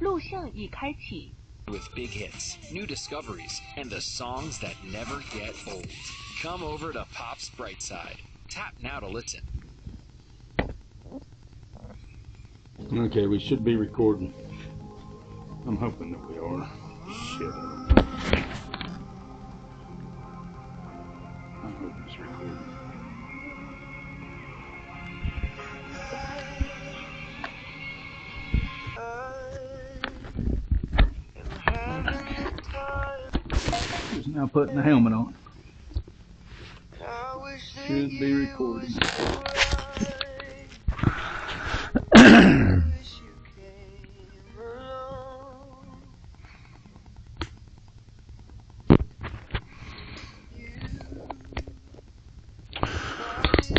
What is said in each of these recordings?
录像已开启。 With big hits, new discoveries, and the songs that never get old. Come over to Pop's Bright Side. Tap now to listen. Okay, we should be recording. I'm hoping that we are. Shit. I'm hoping it's recording. Just now putting the helmet on. Should be recording.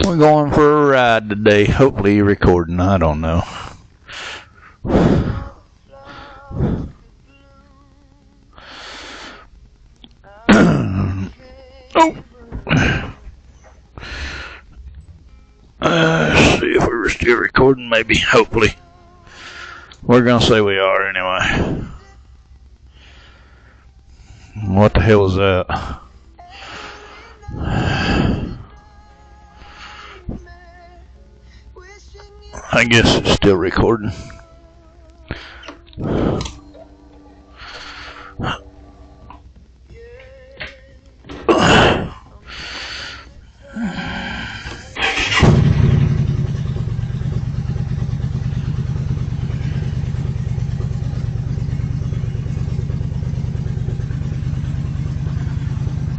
We're going for a ride today. Hopefully you're recording. I don't know. See if we were still recording, maybe, hopefully. We're gonna say we are anyway. What the hell is that? I guess it's still recording.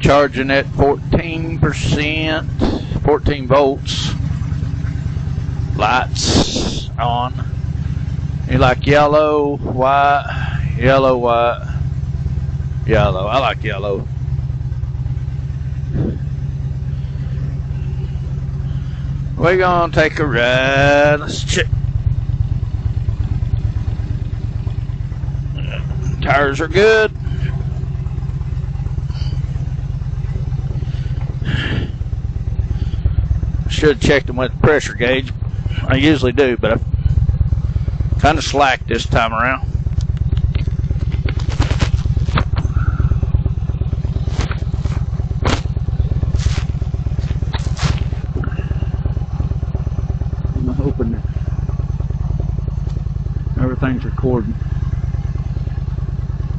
Charging at 14%, 14 volts. Lights on. You like yellow, white, yellow, white, yellow. I like yellow. We're gonna take a ride. Let's check. Tires are good. Should have checked them with the pressure gauge. I usually do, but I've kind of slacked this time around. I'm hoping that everything's recording.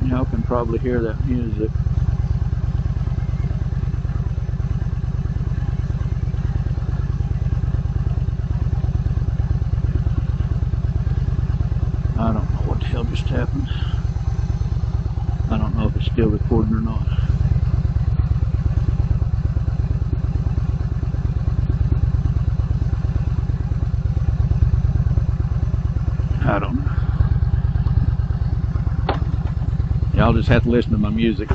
Y'all can probably hear that music. I don't know what the hell just happened. I don't know if it's still recording or not. I don't know. Y'all just have to listen to my music.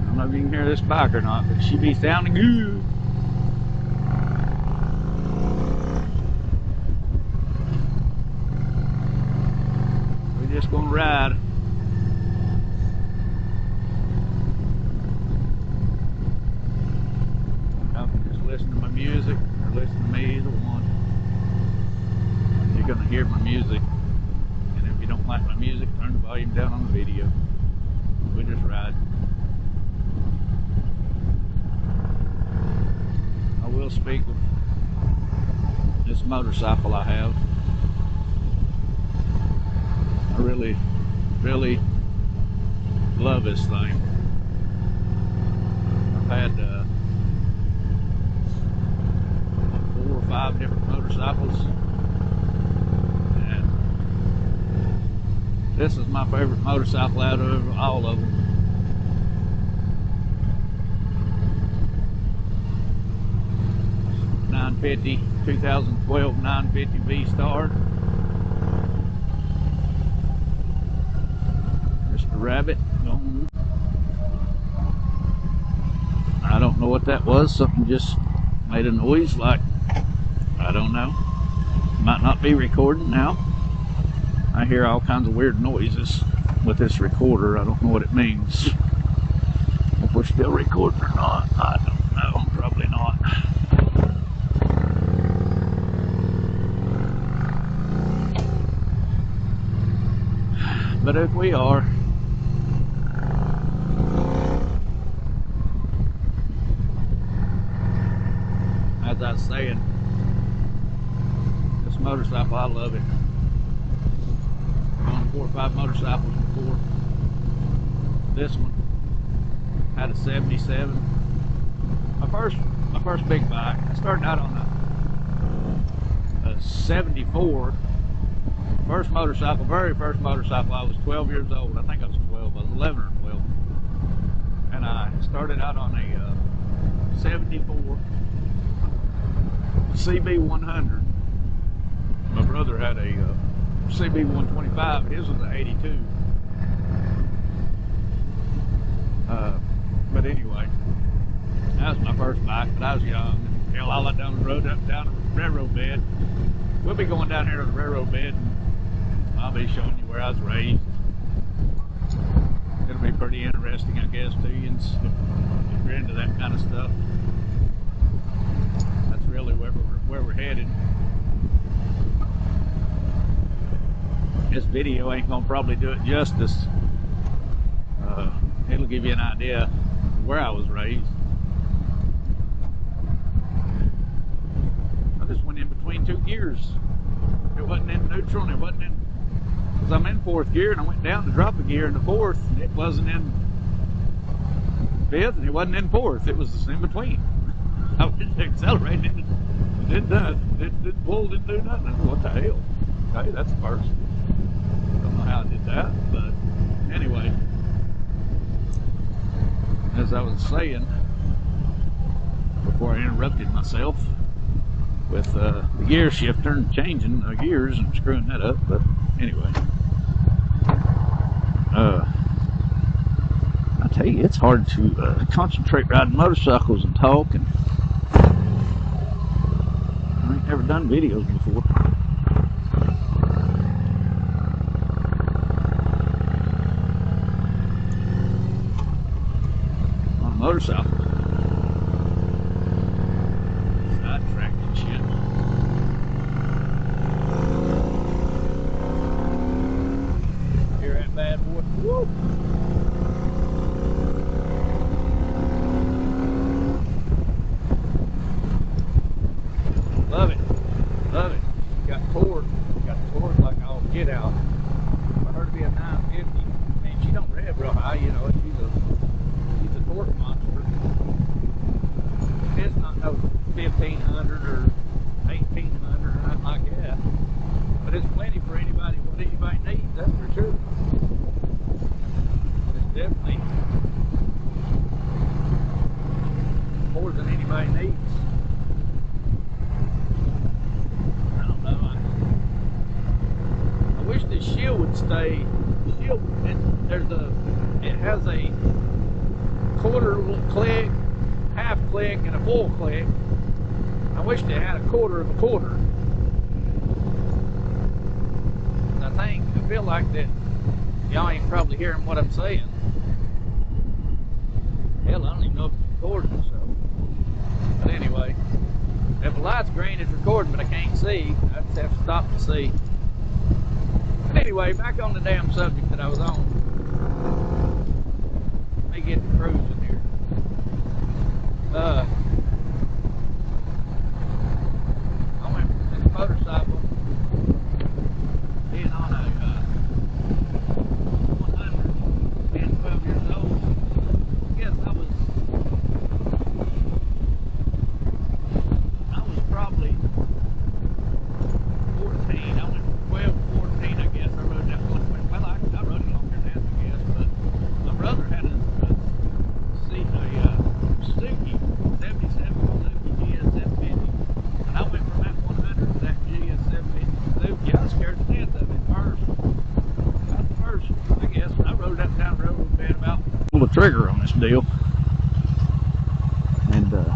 I don't know if you can hear this bike or not, but she be sounding good. We're just gonna ride. Y'all can just listen to my music or listen to me, either one. You're gonna hear my music, and if you don't like my music, turn the volume down on the video. We just ride. I will speak of this motorcycle I have. I really love this thing. I've had 4 or 5 different motorcycles, and this is my favorite motorcycle out of all of them. .950 2012 950 V-Star. Mr. Rabbit. what that was. Something just made a noise like, I don't know. Might not be recording now. I hear all kinds of weird noises with this recorder. I don't know what it means. If we're still recording or not, I don't know. Probably not. But if we are, as I was saying, this motorcycle, I love it. I've owned 4 or 5 motorcycles before. This one had a 77. My first big bike. I started out on a 74. First motorcycle, very first motorcycle. I was 12 years old. I think I was 12. I was 11 or 12. And I started out on a 74 CB100. My brother had a CB125. His was an 82. But anyway, that was my first bike. But I was young. Hell, I let down the road, up down the railroad bed. We'll be going down here to the railroad bed, and I'll be showing you where I was raised. It'll be pretty interesting, I guess, to you, if you're into that kind of stuff. That's really where we're headed. This video ain't gonna probably do it justice. It'll give you an idea of where I was raised. I just went in between 2 gears. It wasn't in neutral and it wasn't in, because I'm in 4th gear and I went down to drop a gear in the 4th and it wasn't in 5th and it wasn't in 4th. It was in between. I was accelerating and it didn't nothing. It didn't pull, didn't do nothing. I said, what the hell? Okay, that's the first. Don't know how I did that, but anyway. As I was saying before I interrupted myself with the gear shifter and changing the gears and screwing that up, but anyway, I tell you, it's hard to concentrate riding motorcycles and talk, and I ain't never done videos before. Motorcycle. Sidetracked and shit. Hear that bad boy? Woo! Love it. Love it. Got torque. Got torque like I'll get out. For her to be a 950, I mean, she don't rev real high, you know, she's a torque monster. It's not no 1500 or 1800 or nothing like that, but it's plenty for anybody, what anybody needs, that's for sure. It's definitely more than anybody needs. I don't know, I wish the shield would stay. The shield, it has a quarter click, half click, and a full click. I wish they had a quarter of a quarter. I feel like that y'all ain't probably hearing what I'm saying. Hell, I don't even know if it's recording, so. But anyway, if the light's green, it's recording, but I can't see. I just have to stop to see. But anyway, back on the damn subject that I was on. Let me get the cruising here. I went from this motorcycle being on a 100, being 12 years old. I guess I was probably 14. I went from 12 to 14, I guess. I rode that one. Well, I rode it longer than that, I guess, but my brother had a Suzuki 77 Suzuki GS750, and I went from that 100 to that GS750 Suzuki. I was scared to death of it first. Not the first, I guess. I rode up down the road bed about pull the trigger on this deal, and And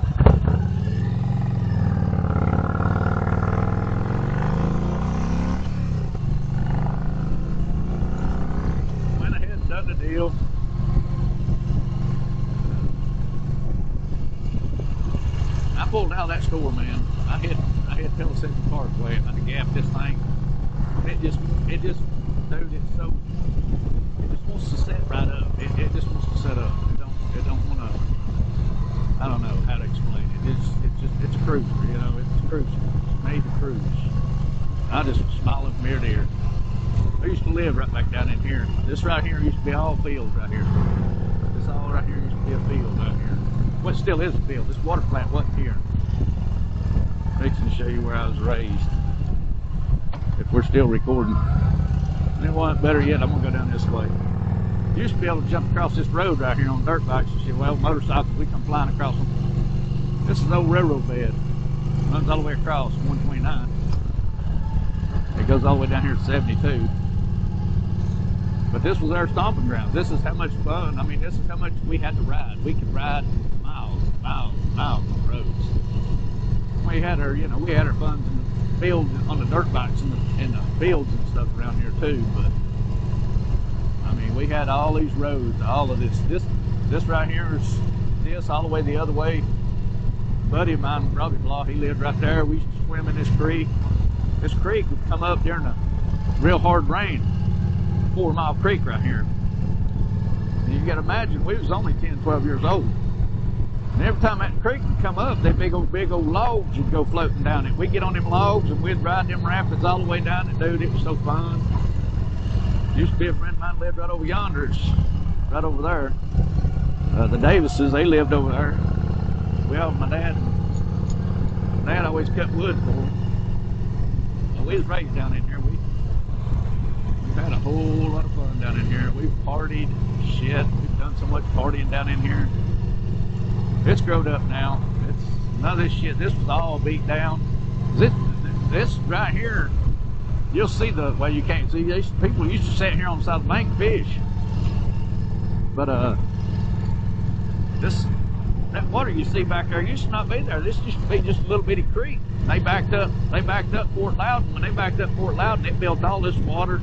went ahead and done the deal. I pulled out of that store, man. I hit Pelican Central Parkway, and I gapped this thing. It just, dude, it just wants to set right up. It just wants to set up. It don't want to. I don't know how to explain it. It's a cruiser, you know. It's a cruiser. It's made to cruise. I just smiling from ear to ear. I used to live right back down in here. This right here used to be all fields right here. This all right here used to be a field right here. Well, it still is a field. This water plant wasn't here. Fixing to show you where I was raised. If we're still recording. And it wasn't better yet, I'm gonna go down this way. You used to be able to jump across this road right here on dirt bikes and shit. Well, motorcycles, we come flying across them. This is an old railroad bed. Runs all the way across 129. It goes all the way down here to 72. But this was our stomping ground. This is how much fun, I mean, this is how much we had to ride. We could ride miles on roads. We had our, you know, we had our fun in the fields, on the dirt bikes in the fields and stuff around here too. But I mean, we had all these roads, all of this right here is this all the way the other way. A buddy of mine, Robbie Blah, he lived right there. We used to swim in this creek. This creek would come up during a real hard rain. 4 Mile Creek right here. And you gotta imagine, we was only 10, 12 years old. And every time that creek would come up, they big old logs would go floating down it. We'd get on them logs and we'd ride them rapids all the way down it. Dude, it was so fun. Used to be a friend of mine lived right over yonder. It's right over there. The Davises, they lived over there. Well, my dad always cut wood for them. Well, we was raised down in here. We've had a whole lot of fun down in here. We've partied, shit. We've done so much partying down in here. It's grown up now. It's none of this shit. This was all beat down. This right here, you'll see the, well, you can't see. These people used to sit here on the side of the bank and fish. But that water you see back there used to not be there. This used to be just a little bitty creek. They backed up Fort Loudon. When they backed up Fort Loudon, it built all this water,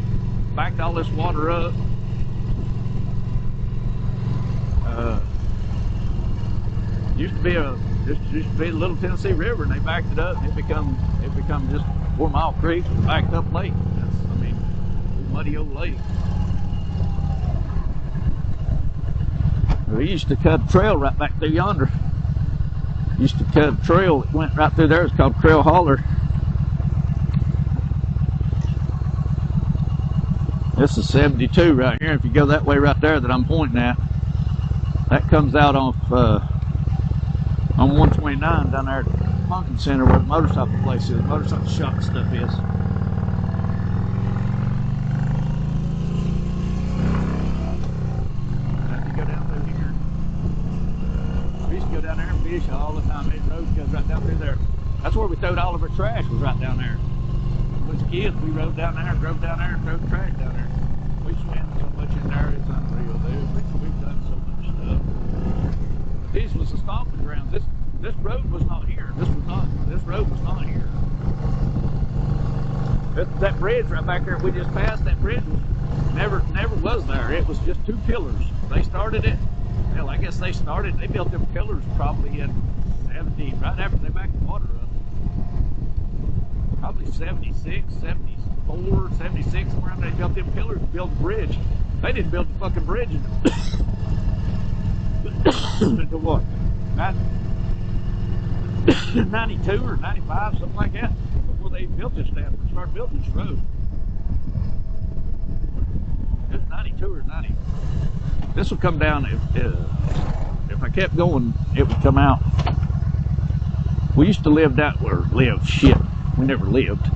backed all this water up. Used to be a little Tennessee River, and they backed it up, and it become just 4 Mile Creek, backed up lake. I mean, muddy old lake. We used to cut a trail right back there yonder. Used to cut a trail that went right through there. It's called Trail Holler. This is 72 right here. If you go that way right there that I'm pointing at, that comes out off on 129 down there at the Pumpkin Center where the motorcycle place is, motorcycle shop and stuff is. If you go down through here, we used to go down there and fish all the time. That road goes right down through there. That's where we throwed all of our trash, was right down there. When we was kids, we rode down there, drove down there, and threw trash down there. We swam so much in there, it's unreal, dude. We've done so much stuff. This was the stomping ground. This road was not here. This road was not here. That bridge right back there we just passed, that bridge was never was there. It was just 2 pillars. They started it. Hell, I guess they built them pillars probably in 70, right after they backed the water up. Probably 76, 74, 76, somewhere around there. They built them pillars to build the bridge. They didn't build the fucking bridge into what? 92 or 95, something like that, before they built this damn, started building this road. It was 92 or 90. This would come down, if I kept going, it would come out. We used to live down, or live, shit, we never lived.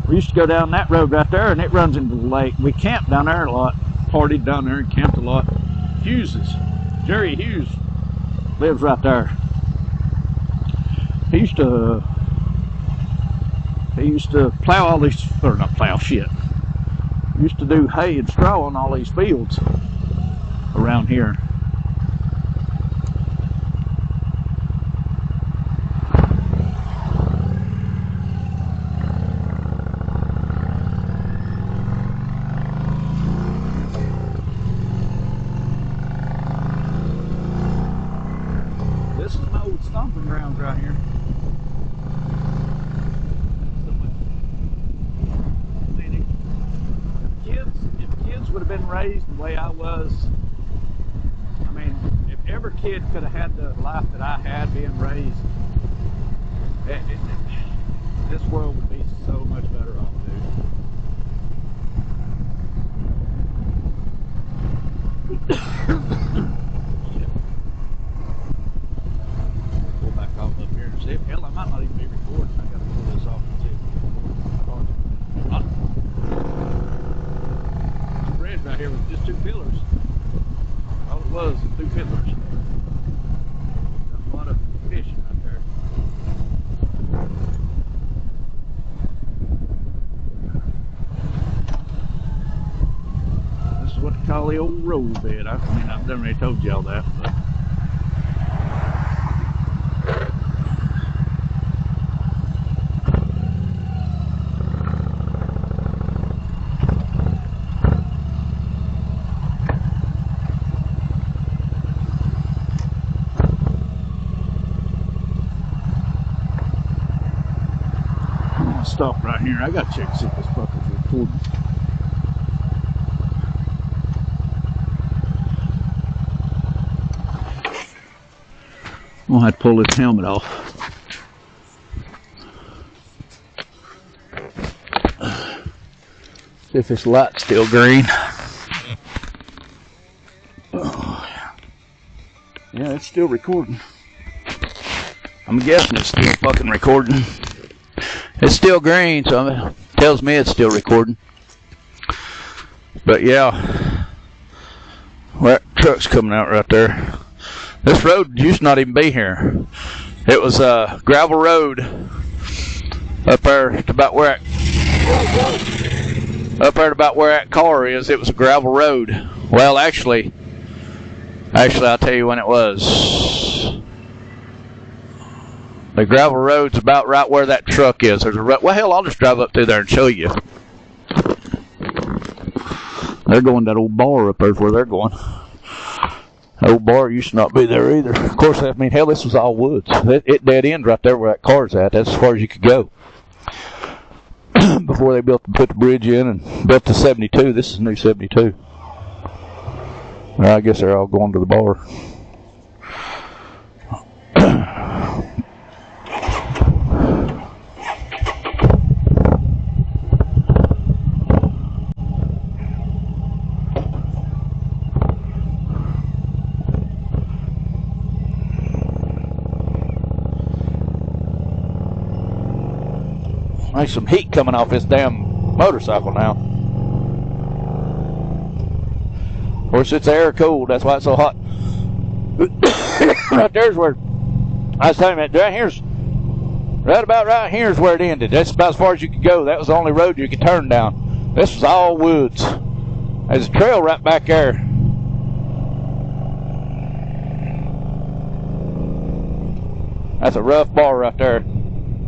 We used to go down that road right there, and it runs into the lake. We camped down there a lot, partied down there and camped a lot. Jerry Hughes lives right there. He used to plow all these, or not plow, shit. He used to do hay and straw on all these fields around here. grounds right here. If kids would have been raised the way I was, I mean, if every kid could have had the life that I had being raised, this world would be so much better off, dude. Pull back off up here and see if, hell, I might not even be recording. I gotta pull this off and see if this bridge right here with just 2 pillars. All it was 2 pillars. There's a lot of fishing right there. This is what they call the old road bed. I mean, I've never really told y'all that, but stop right here. I gotta check to see if this fucker's recording. I'm gonna have to pull this helmet off. See if this light's still green. Oh, yeah, it's still recording. I'm guessing it's still fucking recording. It's still green, so it tells me it's still recording. But yeah, well, that truck's coming out right there. This road used to not even be here. It was a gravel road up there to about where that car is. It was a gravel road. Well, actually, I'll tell you when it was. The gravel road's about right where that truck is. There's a road. Well, hell, I'll just drive up through there and show you. They're going to that old bar up there is where they're going. The old bar used to not be there either. Of course, I mean, hell, this was all woods. It dead ends right there where that car's at. That's as far as you could go. Before they put the bridge in and built the 72. This is new 72. Well, I guess they're all going to the bar. There's some heat coming off this damn motorcycle now. Of course, it's air cooled. That's why it's so hot. Right there's where I was telling you, right about right here's where it ended. That's about as far as you could go. That was the only road you could turn down. This was all woods. There's a trail right back there. That's a rough bar right there.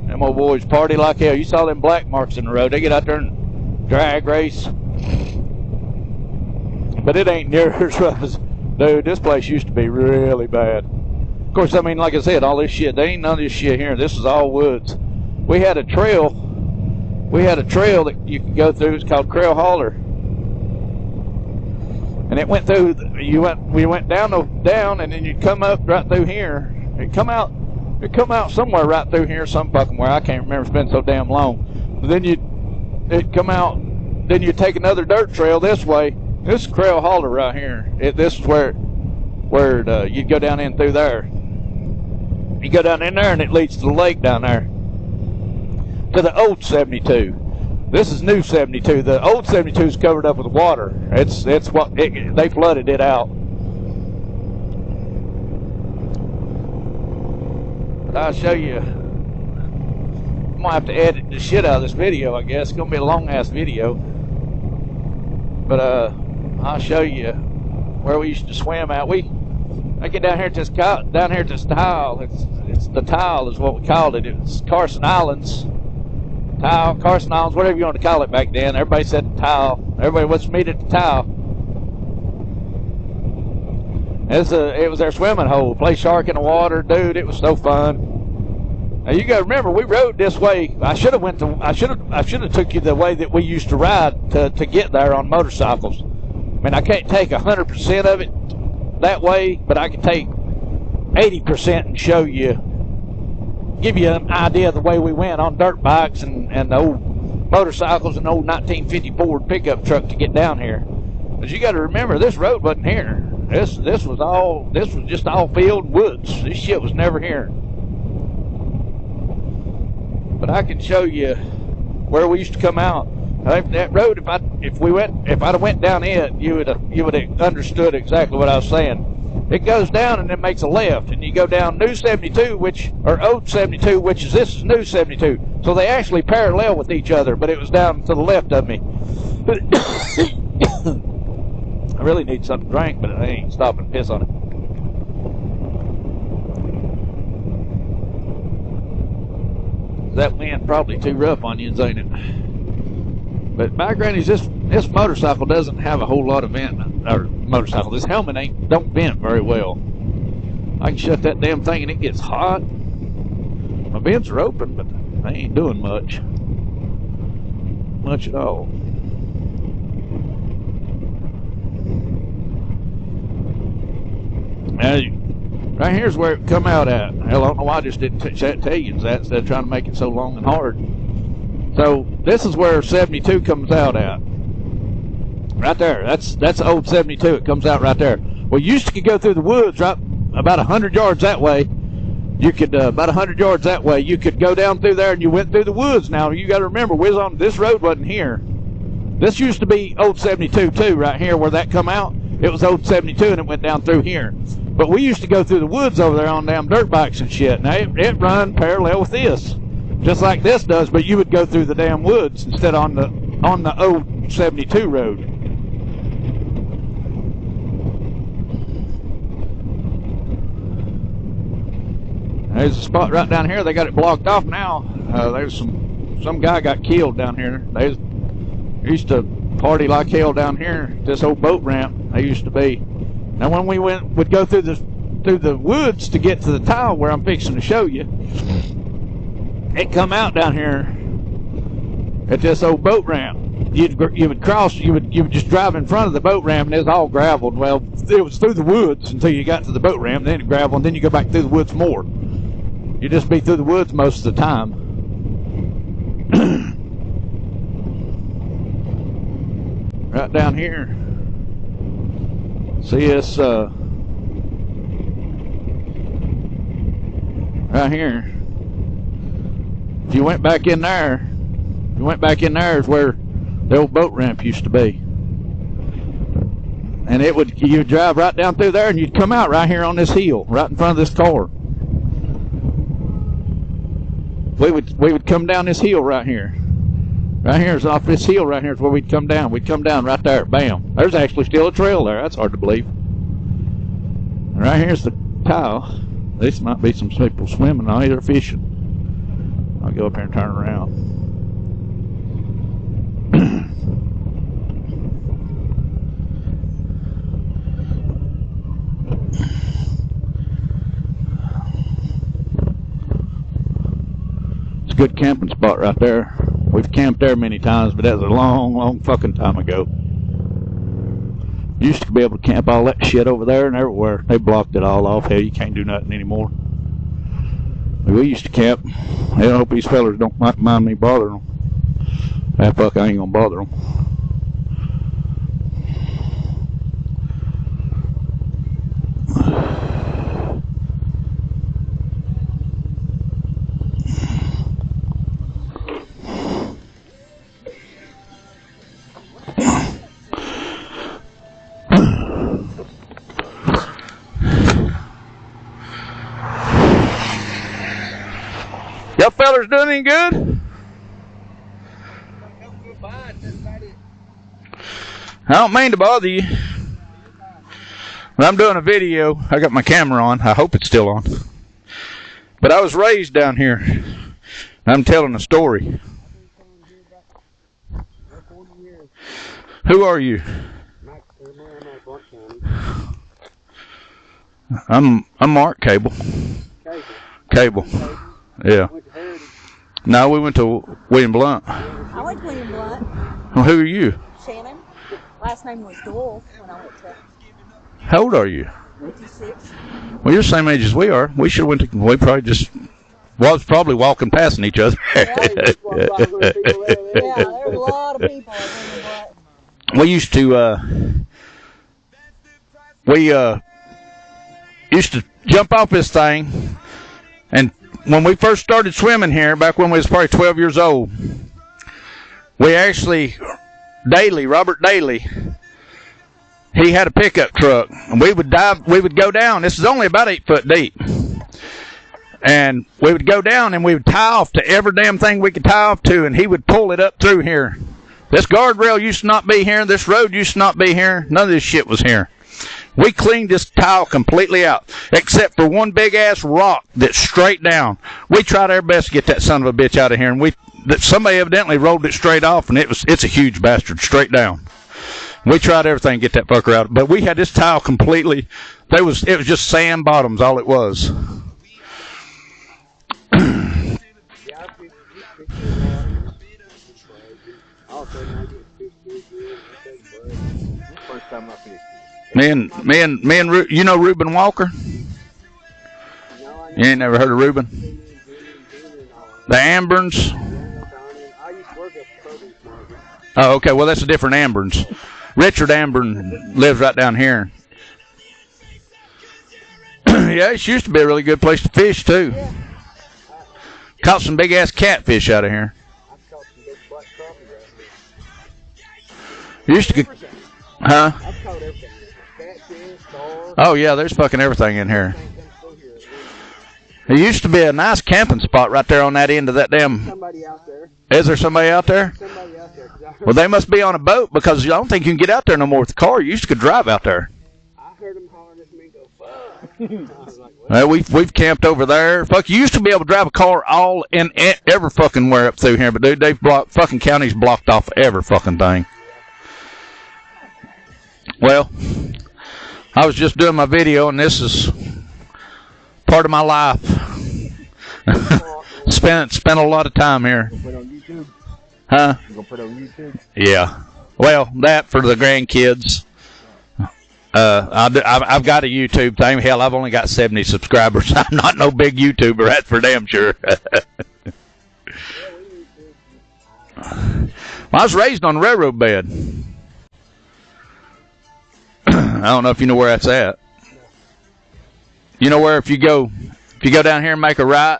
Them old boys party like hell. You saw them black marks in the road. They get out there and drag race. But it ain't near as rough as... Dude, this place used to be really bad. Of course, I mean, like I said, all this shit, there ain't none of this shit here. This is all woods. We had a trail that you could go through. It's called Trail Holler. And it went through, we went down and then you'd come up right through here. It'd come out somewhere right through here, some fucking where. I can't remember. It's been so damn long. But then it'd come out. Then you'd take another dirt trail this way. This is Trail Holler right here. This is where you'd go down in through there. You go down in there and it leads to the lake down there. To the old 72. This is new 72. The old 72 is covered up with water. They flooded it out. I'll show you. I'm gonna have to edit the shit out of this video, I guess. It's gonna be a long ass video. But I'll show you where we used to swim at. I get down here to this tile. It's the tile is what we called it. It's Carson Islands. Carson Islands, whatever you want to call it back then. Everybody said the tile. Everybody wants to meet at the tile. It was their swimming hole. Play shark in the water, dude. It was so fun. Now you got to remember, we rode this way. I should have took you the way that we used to ride to get there on motorcycles. I mean, I can't take 100% of it that way, but I can take 80% and show you, give you an idea of the way we went on dirt bikes and old motorcycles and old 1950 Ford pickup truck to get down here. But you got to remember, this road wasn't here. This was just all field and woods. This shit was never here. But I can show you where we used to come out. That road, if I'd have went down it, you would have understood exactly what I was saying. It goes down and then makes a left, and you go down New 72, or Old 72, this is New 72. So they actually parallel with each other, but it was down to the left of me. I really need something to drink, but I ain't stopping to piss on it. That wind probably too rough on you, ain't it? But my granny's, this motorcycle doesn't have a whole lot of vent. Or motorcycle, this helmet don't vent very well. I can shut that damn thing and it gets hot. My vents are open, but they ain't doing much at all. Now, right here's where it come out at. Hell, I don't know why I just didn't tell you that instead of trying to make it so long and hard. So this is where 72 comes out at. Right there. That's old 72. It comes out right there. Well, you used to go through the woods right about 100 yards that way. You could about 100 yards that way. You could go down through there and you went through the woods. Now you got to remember, this road wasn't here. This used to be old 72 too, right here where that come out. It was old 72 and it went down through here. But we used to go through the woods over there on damn dirt bikes and shit. Now it run parallel with this, just like this does. But you would go through the damn woods instead on the old 72 road. There's a spot right down here. They got it blocked off now. There's some guy got killed down here. They used to party like hell down here. This old boat ramp. They used to be. Now when we would go through the woods to get to the tile where I'm fixing to show you, it come out down here at this old boat ramp. You would just drive in front of the boat ramp and it was all graveled. Well, it was through the woods until you got to the boat ramp, then it gravel, and then you go back through the woods more. You just be through the woods most of the time. Right down here. See this right here. If you went back in there, is where the old boat ramp used to be. And you'd drive right down through there and you'd come out right here on this hill, right in front of this car. We would come down this hill right here. Right here is off this hill right here is where we'd come down. We'd come down right there. Bam. There's actually still a trail there. That's hard to believe. And right here's the tile. This might be some people swimming out here fishing. I'll go up here and turn around. It's a good camping spot right there. We've camped there many times, but that was a long, long fucking time ago. Used to be able to camp all that shit over there and everywhere. They blocked it all off. Hell, you can't do nothing anymore. We used to camp. I hope these fellers don't mind me bothering them. Ah, fuck, I ain't gonna bother them. Y'all fellers doing any good? I don't mean to bother you, but I'm doing a video. I got my camera on. I hope it's still on. But I was raised down here. I'm telling a story. Who are you? I'm Mark Cable. Cable. Yeah. No, we went to William Blunt. I went to William Blunt. Well, who are you? Shannon. Last name was Doyle when I went to. How old are you? 56. Well, you're the same age as we are. We should have went to. We probably just was probably walking passing each other. Yeah, there's a lot of people at William Blunt. We used to. Used to jump off this thing, and when we first started swimming here, back when we was probably 12 years old, we actually, Robert Daly, he had a pickup truck, and we would go down. This is only about 8 foot deep, and we would go down and we would tie off to every damn thing we could tie off to, and he would pull it up through here. This guardrail used to not be here. This road used to not be here. None of this shit was here. We cleaned this tile completely out, except for one big-ass rock that's straight down. We tried our best to get that son of a bitch out of here, and somebody evidently rolled it straight off, and it's a huge bastard, straight down. We tried everything to get that fucker out, but we had this tile completely. It was just sand bottoms, all it was. Me and you know Reuben Walker? You ain't never heard of Reuben? The Amberns? Oh, okay. Well, that's a different Amberns. Richard Ambern lives right down here. Yeah, it used to be a really good place to fish, too. Caught some big-ass catfish out of here. Used to get... Huh? Oh, yeah, there's fucking everything in here. There used to be a nice camping spot right there on that end of that damn... Somebody out there. Is there somebody out there? Somebody out there. Well, they must be on a boat because I don't think you can get out there no more with the car. You used to could drive out there. I heard them hollering at me and go, fuck. I was like, Well, we've camped over there. Fuck, you used to be able to drive a car all in every fucking where up through here, but dude, they've blocked, fucking counties blocked off every fucking thing. Well, I was just doing my video, and this is part of my life. Spent a lot of time here. put on YouTube? Huh? You gonna put on YouTube? Yeah. Well, that for the grandkids. I've got a YouTube thing. Hell, I've only got 70 subscribers. I'm not no big YouTuber, that's for damn sure. Well, I was raised on a railroad bed. I don't know if you know where that's at. You know where if you go down here and make a right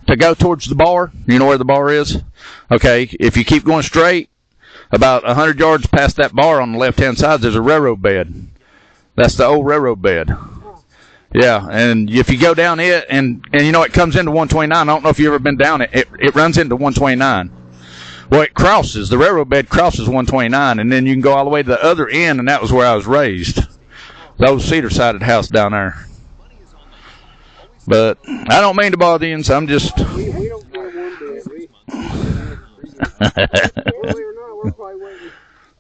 to go towards the bar, you know where the bar is? Okay, if you keep going straight, about 100 yards past that bar on the left-hand side, there's a railroad bed. That's the old railroad bed. Yeah, and if you go down it, and you know, it comes into 129. I don't know if you've ever been down it. It runs into 129. Well, it crosses. The railroad bed crosses 129, and then you can go all the way to the other end, and that was where I was raised. The old cedar-sided house down there. But I don't mean to bother you, so I'm just... We don't care one bit. Believe it or not, we're probably waiting.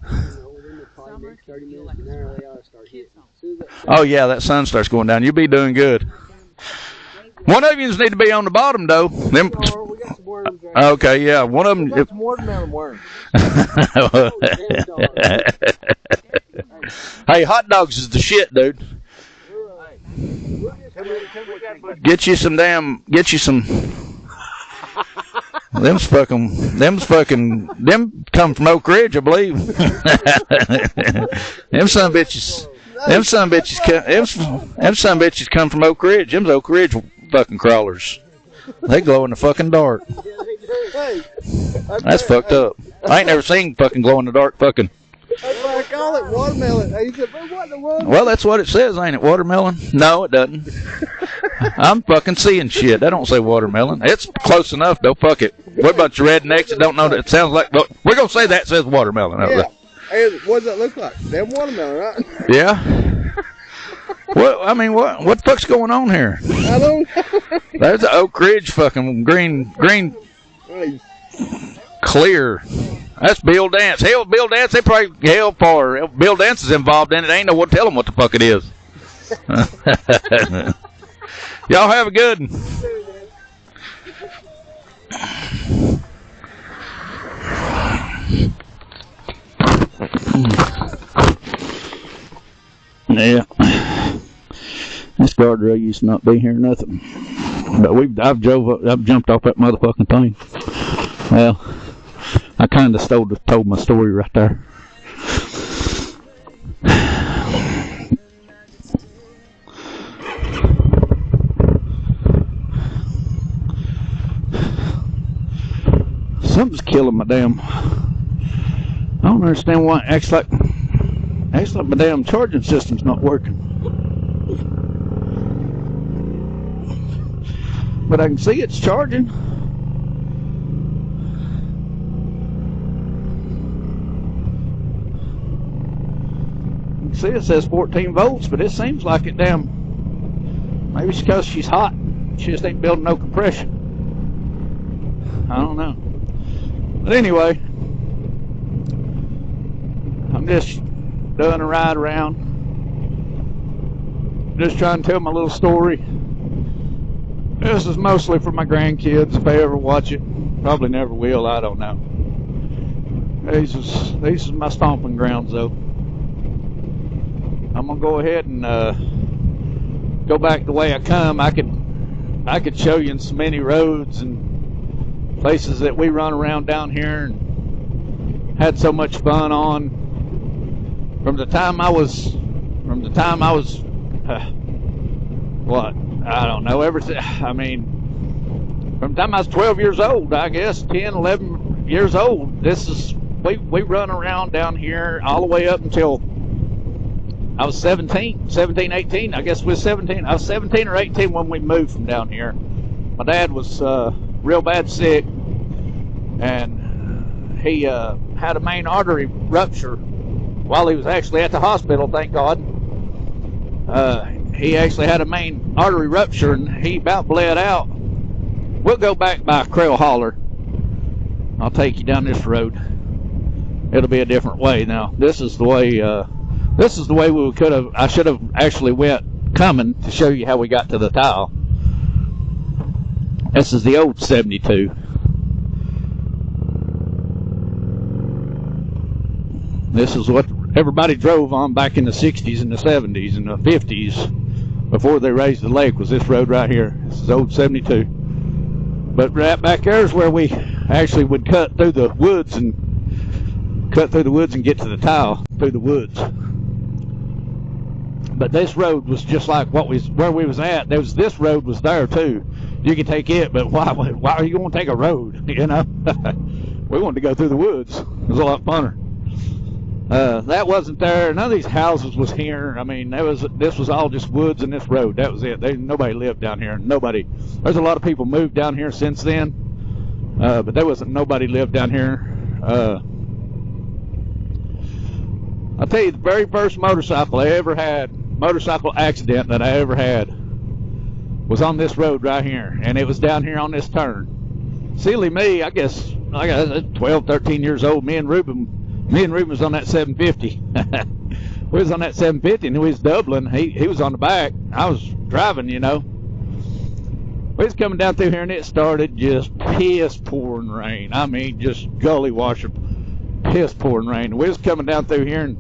Within the probably next 30 minutes an hour, they ought to start hitting. Oh, yeah, that sun starts going down. You'll be doing good. One of you need to be on the bottom, though. We got some worms right Okay, yeah, one of them... We got some watermelon worms. Hey, hot dogs is the shit, dude. Get you some... Them come from Oak Ridge, I believe. Them son bitches come from Oak Ridge. Them's Oak Ridge fucking crawlers. They glow in the fucking dark. That's fucked up. I ain't never seen fucking glow in the dark fucking. That's why I call it watermelon. He said, but what in the world? Well, that's what it says, ain't it? Watermelon? No, it doesn't. I'm fucking seeing shit. That don't say watermelon. It's close enough, though. Fuck it. We're a bunch of rednecks that don't know that it sounds like... Well, we're going to say that says watermelon. Yeah. Hey, what does that look like? Damn watermelon, right? Yeah. Well, I mean, what the fuck's going on here? I don't know. There's the Oak Ridge fucking green, clear. That's Bill Dance. Hell, Bill Dance, they probably, Bill Dance is involved in it. Ain't no one tell them what the fuck it is. Y'all have a good one. Yeah. This guardrail used to not be here nothing. But I've jumped off that motherfucking thing. Well, I kind of told my story right there. Something's killing my damn. I don't understand why it acts like my damn charging system's not working. But I can see it's charging. You can see it says 14 volts, but it seems like it damn. Maybe it's because she's hot. She just ain't building no compression. I don't know. But anyway, I'm just doing a ride around. Just trying to tell my little story. This is mostly for my grandkids if they ever watch it. Probably never will, I don't know. These is my stomping grounds though. I'm gonna go ahead and go back the way I come. I could show you in so many roads and places that we run around down here and had so much fun on. From the time I was what? I don't know, everything. I mean, from the time I was 12 years old, I guess, 10, 11 years old, we run around down here all the way up until I was 17, 18. I guess we was 17. I was 17 or 18 when we moved from down here. My dad was real bad sick, and he had a main artery rupture while he was actually at the hospital, thank God. He actually had a main artery rupture, and he about bled out. We'll go back by Creel Holler. I'll take you down this road. It'll be a different way now. This is the way we could have. I should have actually went coming to show you how we got to the tile. This is the old 72. This is what everybody drove on back in the 60s and the 70s and the 50s before they raised the lake, was this road right here. This is old 72. But right back there is where we actually would cut through the woods and get to the tile through the woods. But this road was just like where we was at. This road was there too. You can take it, but why are you going to take a road? You know, we wanted to go through the woods. It was a lot funner. That wasn't there. None of these houses was here. I mean, this was all just woods and this road. That was it. Nobody lived down here. There's a lot of people moved down here since then, but there wasn't nobody lived down here. I'll tell you, the very first motorcycle accident that I ever had was on this road right here, and it was down here on this turn. Silly me, I guess, I got 12, 13 years old. Me and Ruben was on that 750. We was on that 750, and we was doubling. He was on the back. I was driving, you know. We was coming down through here, and it started just piss pouring rain. I mean, just gully washer, piss pouring rain. We was coming down through here, and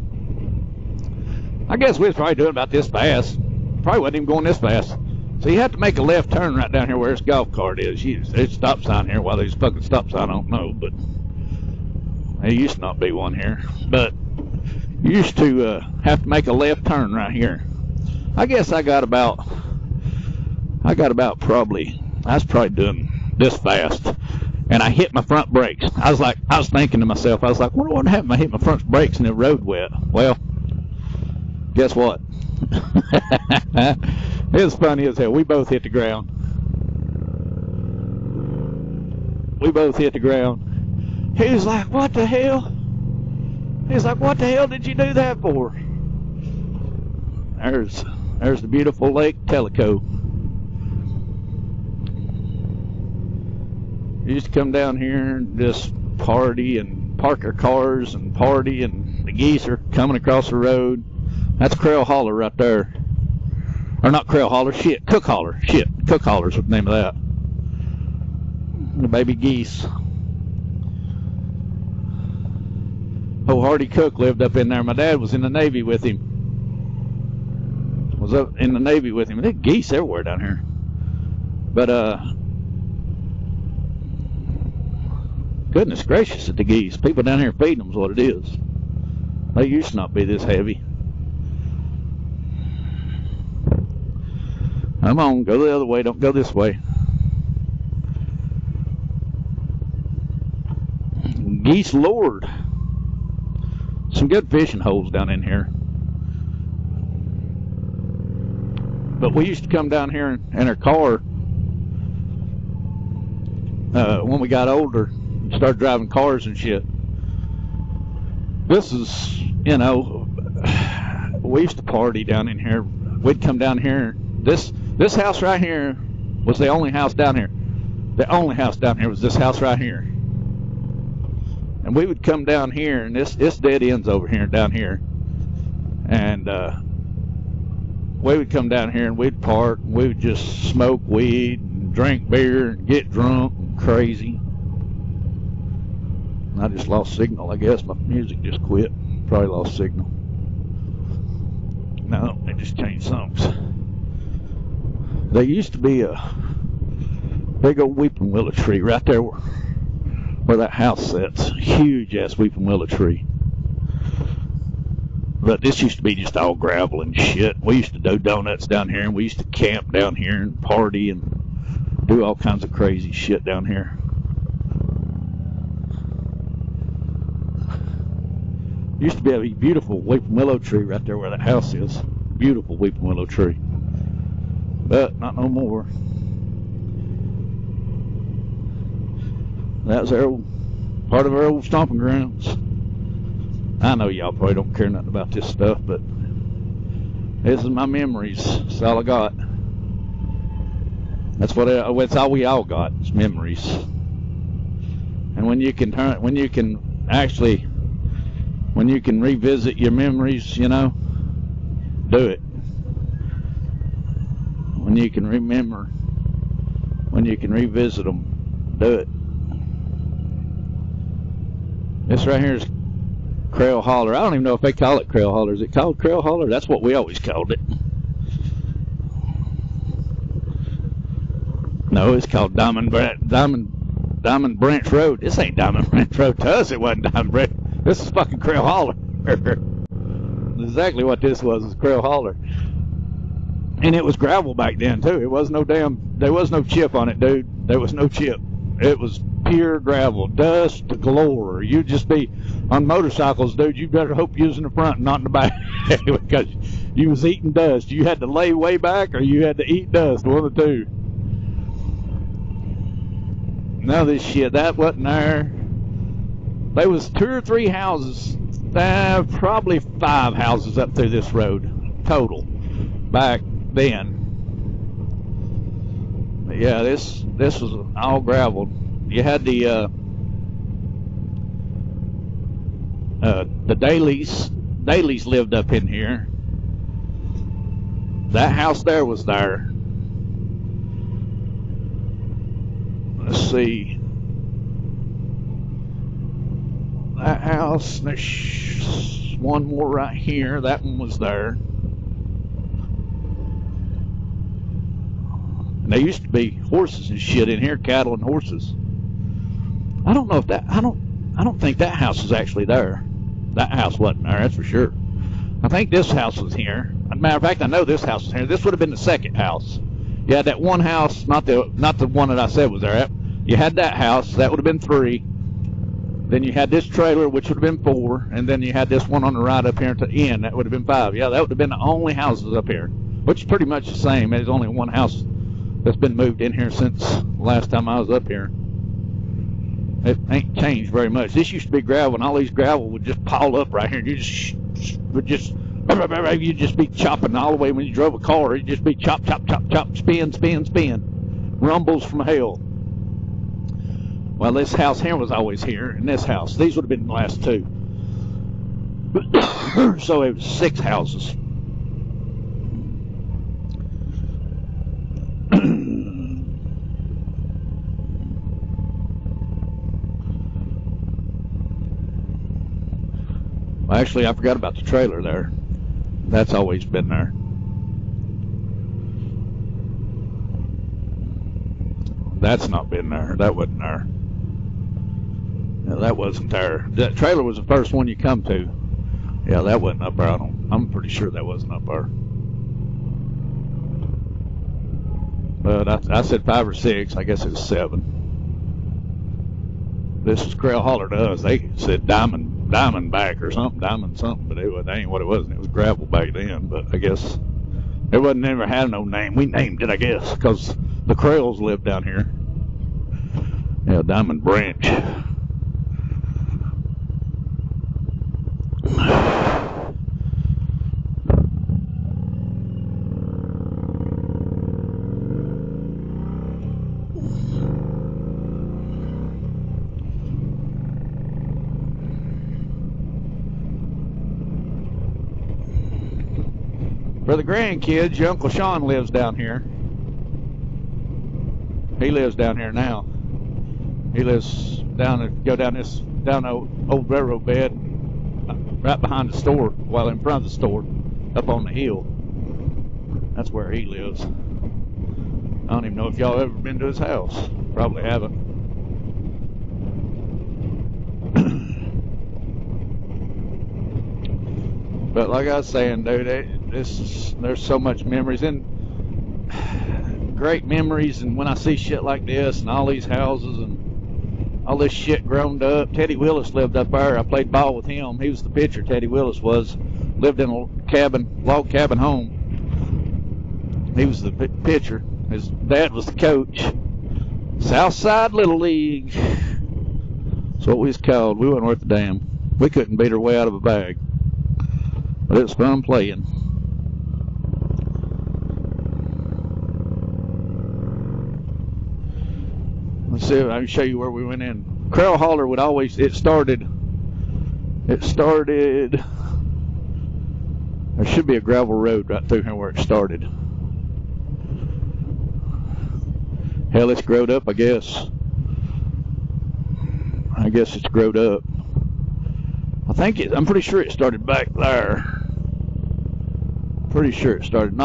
I guess we was probably doing about this fast. Probably wasn't even going this fast. So you have to make a left turn right down here where this golf cart is. There's a stop sign here. Why there's a fucking stop sign, I don't know, but there used to not be one here. But you used to have to make a left turn right here. I guess I was probably doing this fast, and I hit my front brakes. I was thinking to myself, what would happen if I hit my front brakes and the road wet? Well, guess what? It was funny as hell. We both hit the ground. He was like, what the hell? He's like, what the hell did you do that for? There's the beautiful Lake Tellico. We used to come down here and just party and park our cars and party, and the geese are coming across the road. That's Creel Holler right there. Or not Creel Holler, Cook Holler. Cook Holler's the name of that. The baby geese. Oh, Hardy Cook lived up in there. My dad was in the Navy with him. Was up in the Navy with him. There's geese everywhere down here. But, goodness gracious at the geese. People down here feeding them is what it is. They used to not be this heavy. Come on, go the other way. Don't go this way. Geese Lord. Some good fishing holes down in here. But we used to come down here in our car when we got older and started driving cars and shit. This is, you know, we used to party down in here. We'd come down here. This house right here was the only house down here. The only house down here was this house right here. And we would come down here, and this dead ends over here and down here. And we would come down here and we'd park, and we would just smoke weed and drink beer and get drunk and crazy. And I just lost signal, I guess. My music just quit. Probably lost signal. No, they just changed songs. There used to be a big old weeping willow tree right there where that house sits. Huge ass weeping willow tree. But this used to be just all gravel and shit. We used to do donuts down here, and we used to camp down here and party and do all kinds of crazy shit down here. Used to be a beautiful weeping willow tree right there where that house is. Beautiful weeping willow tree. But not no more. That was part of our old stomping grounds. I know y'all probably don't care nothing about this stuff, but this is my memories. That's all I got. That's all we all got is memories. And when you can revisit your memories, you know, do it. When you can remember, when you can revisit them, do it. This right here is Creel Holler. I don't even know if they call it Creel Holler. Is it called Creel Holler? That's what we always called it. No, it's called Diamond Branch Road. This ain't Diamond Branch Road to us. It wasn't Diamond Branch. This is fucking Creel Holler. Exactly what this was Creel Holler. And it was gravel back then too. It was there was no chip on it, dude. There was no chip. It was pure gravel, dust galore. You'd just be on motorcycles, dude. You better hope you was in the front and not in the back because you was eating dust. You had to lay way back or you had to eat dust, one of the two. None of this shit, that wasn't there. There was 2 or 3 houses, probably 5 houses up through this road total back then. But yeah, this was all gravel. You had the Dailies lived up in here. That house there was there. Let's see. That house, there's one more right here. That one was there. And there used to be horses and shit in here, cattle and horses. I don't know if that, I don't think that house was actually there. That house wasn't there, that's for sure. I think this house was here. As a matter of fact, I know this house was here. This would have been the second house. You had that one house, not the one that I said was there. You had that house, that would have been 3. Then you had this trailer, which would have been 4, and then you had this one on the right up here at the end, that would have been 5. Yeah, that would have been the only houses up here, which is pretty much the same. There's only one house that's been moved in here since last time I was up here. It ain't changed very much. This used to be gravel, and all these gravel would just pile up right here. You you'd just be chopping all the way when you drove a car. It'd just be chop, chop, chop, chop, spin, spin, spin. Rumbles from hell. Well, this house here was always here, and this house. These would have been the last 2. So it was 6 houses. Actually, I forgot about the trailer there. That's always been there. That's not been there. That wasn't there. No, that wasn't there. That trailer was the first one you come to. Yeah, that wasn't up there. I'm pretty sure that wasn't up there. But I said 5 or 6. I guess it was 7. This was Crail Holler to us. They said Diamondback or something, Diamond something, but that ain't what it was. It was gravel back then. But I guess it wasn't never had no name. We named it, I guess, because the Crails lived down here. Yeah, Diamond Branch. For the grandkids, your Uncle Sean lives down here. He lives down here now. He lives down the old railroad bed, right behind the store, well, in front of the store, up on the hill. That's where he lives. I don't even know if y'all ever been to his house. Probably haven't. But like I was saying, dude, there's so much memories and great memories. And when I see shit like this and all these houses and all this shit grown up, Teddy Willis lived up there. I played ball with him. He was the pitcher. Teddy Willis lived in a log cabin home. He was the pitcher. His dad was the coach. Southside Little League. That's what we was called. We wasn't worth a damn. We couldn't beat our way out of a bag. But it was fun playing. Let's see if I can show you where we went in. Crail Holler would always, it started, there should be a gravel road right through here where it started. Hell, it's growed up, I guess. I guess it's growed up. I'm pretty sure it started back there. Pretty sure it started,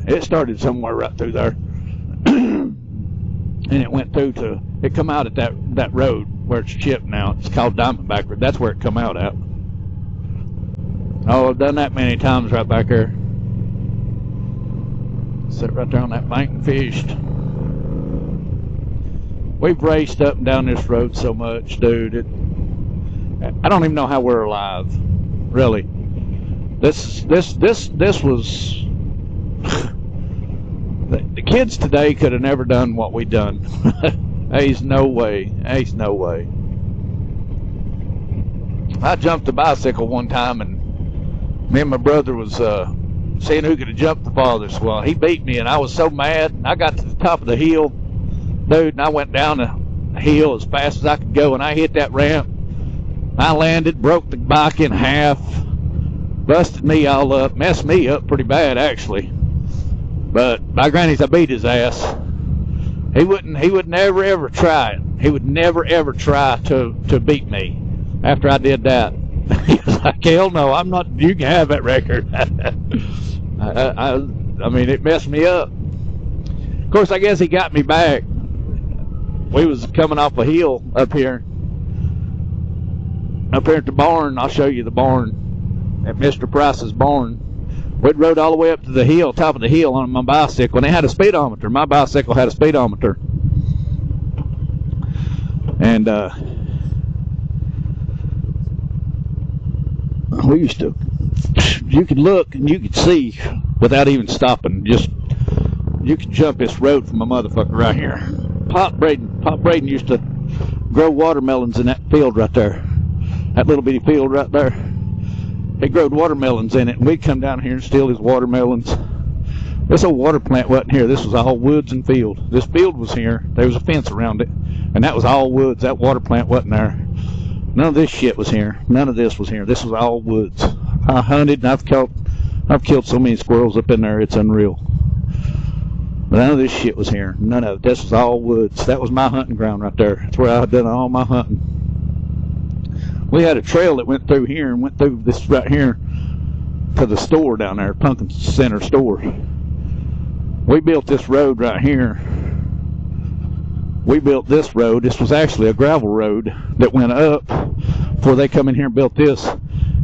it started somewhere right through there. And it went through it come out at that road where it's chipped now. It's called Diamondback Road. That's where it come out at. Oh, I've done that many times right back there. Sit right there on that bank and fished. We've raced up and down this road so much, dude. I don't even know how we're alive, really. This was. The kids today could have never done what we done. There's no way. There's no way. I jumped a bicycle one time, and me and my brother was seeing who could have jumped the farthest. Well, he beat me, and I was so mad. I got to the top of the hill, dude, and I went down the hill as fast as I could go, and I hit that ramp. I landed, broke the bike in half, busted me all up, messed me up pretty bad, actually. But by grannies, I beat his ass. He would never ever try it. He would never ever try to beat me after I did that. He was like, hell no, I'm not, you can have that record. I mean, it messed me up. Of course, I guess he got me back. We was coming off a hill up here at the barn. I'll show you the barn, at Mr. Price's barn. We'd rode all the way up to the hill, top of the hill on my bicycle, and they had a speedometer. My bicycle had a speedometer. And we used to, you could look and you could see without even stopping. Just, you could jump this road from a motherfucker right here. Pop Braden used to grow watermelons in that field right there. That little bitty field right there. He growed watermelons in it, and we'd come down here and steal his watermelons. This old water plant wasn't here. This was all woods and field. This field was here. There was a fence around it, and that was all woods. That water plant wasn't there. None of this shit was here. None of this was here. This was all woods. I hunted, and I've killed so many squirrels up in there, it's unreal. But none of this shit was here. None of it. This was all woods. That was my hunting ground right there. That's where I had done all my hunting. We had a trail that went through here and went through this right here to the store down there, Pumpkin Center store. We built this road right here. We built this road. This was actually a gravel road that went up before they come in here and built this.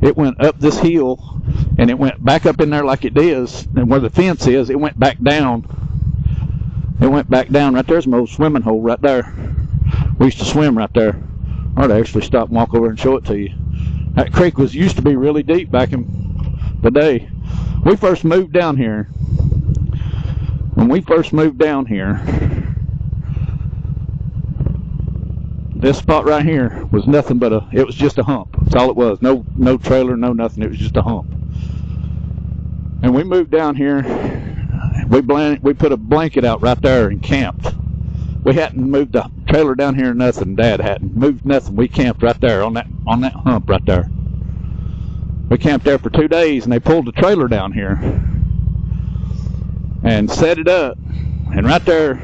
It went up this hill and it went back up in there like it is, and where the fence is, it went back down. It went back down. Right there's my old swimming hole right there. We used to swim right there. I'd actually stop and walk over and show it to you. That creek used to be really deep back in the day. We first moved down here. When we first moved down here, this spot right here was nothing but it was just a hump. That's all it was. No trailer, no nothing. It was just a hump. And we moved down here. We put a blanket out right there and camped. We hadn't moved the trailer down here or nothing. Dad hadn't moved nothing. We camped right there on that hump right there. We camped there for 2 days, and they pulled the trailer down here and set it up. And right there,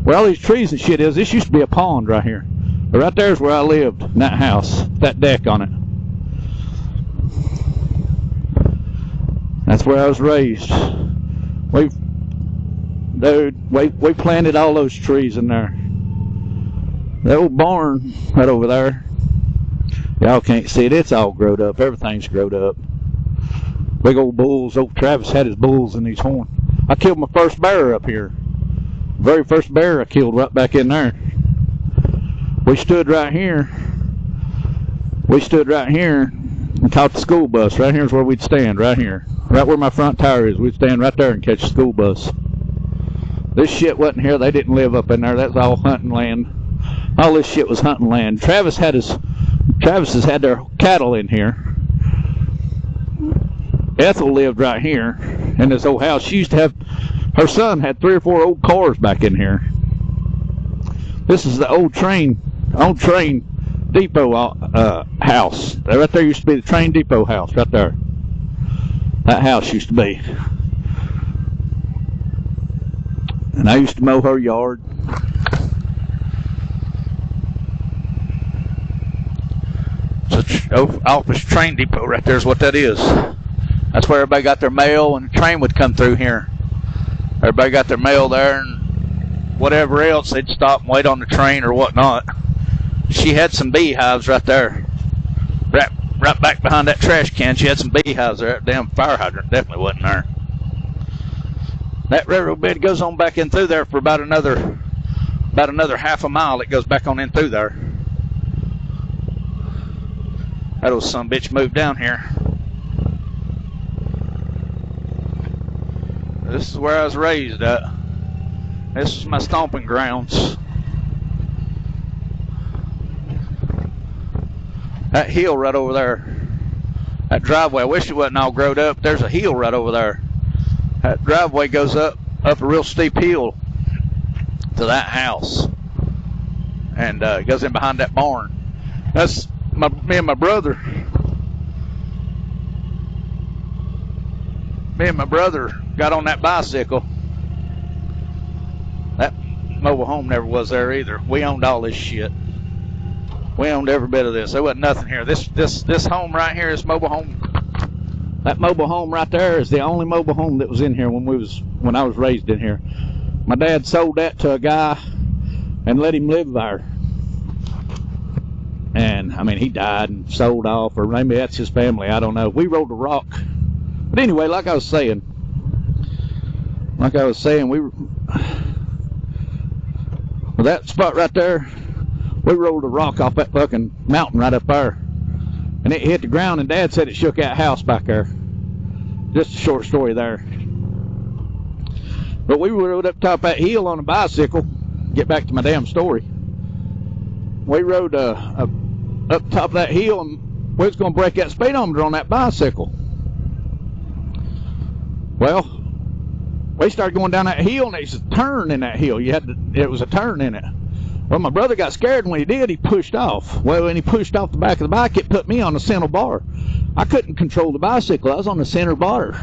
where all these trees and shit is, this used to be a pond right here. But right there is where I lived, in that house, that deck on it. That's where I was raised. We planted all those trees in there. The old barn right over there, y'all can't see it. It's all growed up. Everything's growed up. Big old bulls. Old Travis had his bulls in his horn. I killed my first bear up here. Very first bear I killed right back in there. We stood right here. We stood right here and caught the school bus. Right here's where we'd stand, right here. Right where my front tire is, we'd stand right there and catch the school bus. This shit wasn't here. They didn't live up in there. That's all hunting land. All this shit was hunting land. Travis has had their cattle in here. Ethel lived right here in this old house. She used to have, her son had 3 or 4 old cars back in here. This is the old train depot house. Right there used to be the train depot house right there. That house used to be. And I used to mow her yard. So office train depot right there is what that is. That's where everybody got their mail, and the train would come through here. Everybody got their mail there, and whatever else, they'd stop and wait on the train or whatnot. She had some beehives right there. Right back behind that trash can, she had some beehives there. That damn fire hydrant definitely wasn't there. That railroad bed goes on back in through there for about another half a mile. It goes back on in through there. That old son of a bitch moved down here. This is where I was raised at. This is my stomping grounds. That hill right over there, that driveway, I wish it wasn't all growed up. There's a hill right over there. That driveway goes up a real steep hill to that house. And it goes in behind that barn. That's me and my brother. Me and my brother got on that bicycle. That mobile home never was there either. We owned all this shit. We owned every bit of this. There wasn't nothing here. This home right here, this mobile home. That mobile home right there is the only mobile home that was in here when I was raised in here. My dad sold that to a guy and let him live there. And I mean, he died and sold off, or maybe that's his family. I don't know. We rolled a rock. But anyway, like I was saying, well, that spot right there, we rolled a rock off that fucking mountain right up there. And it hit the ground, and Dad said it shook that house back there. Just a short story there. But we rode up top that hill on a bicycle. Get back to my damn story. We rode up top of that hill, and we was going to break that speedometer on that bicycle. Well, we started going down that hill, and there's a turn in that hill. It was a turn in it. Well, my brother got scared, and when he did, he pushed off. Well, when he pushed off the back of the bike, it put me on the center bar. I couldn't control the bicycle. I was on the center bar.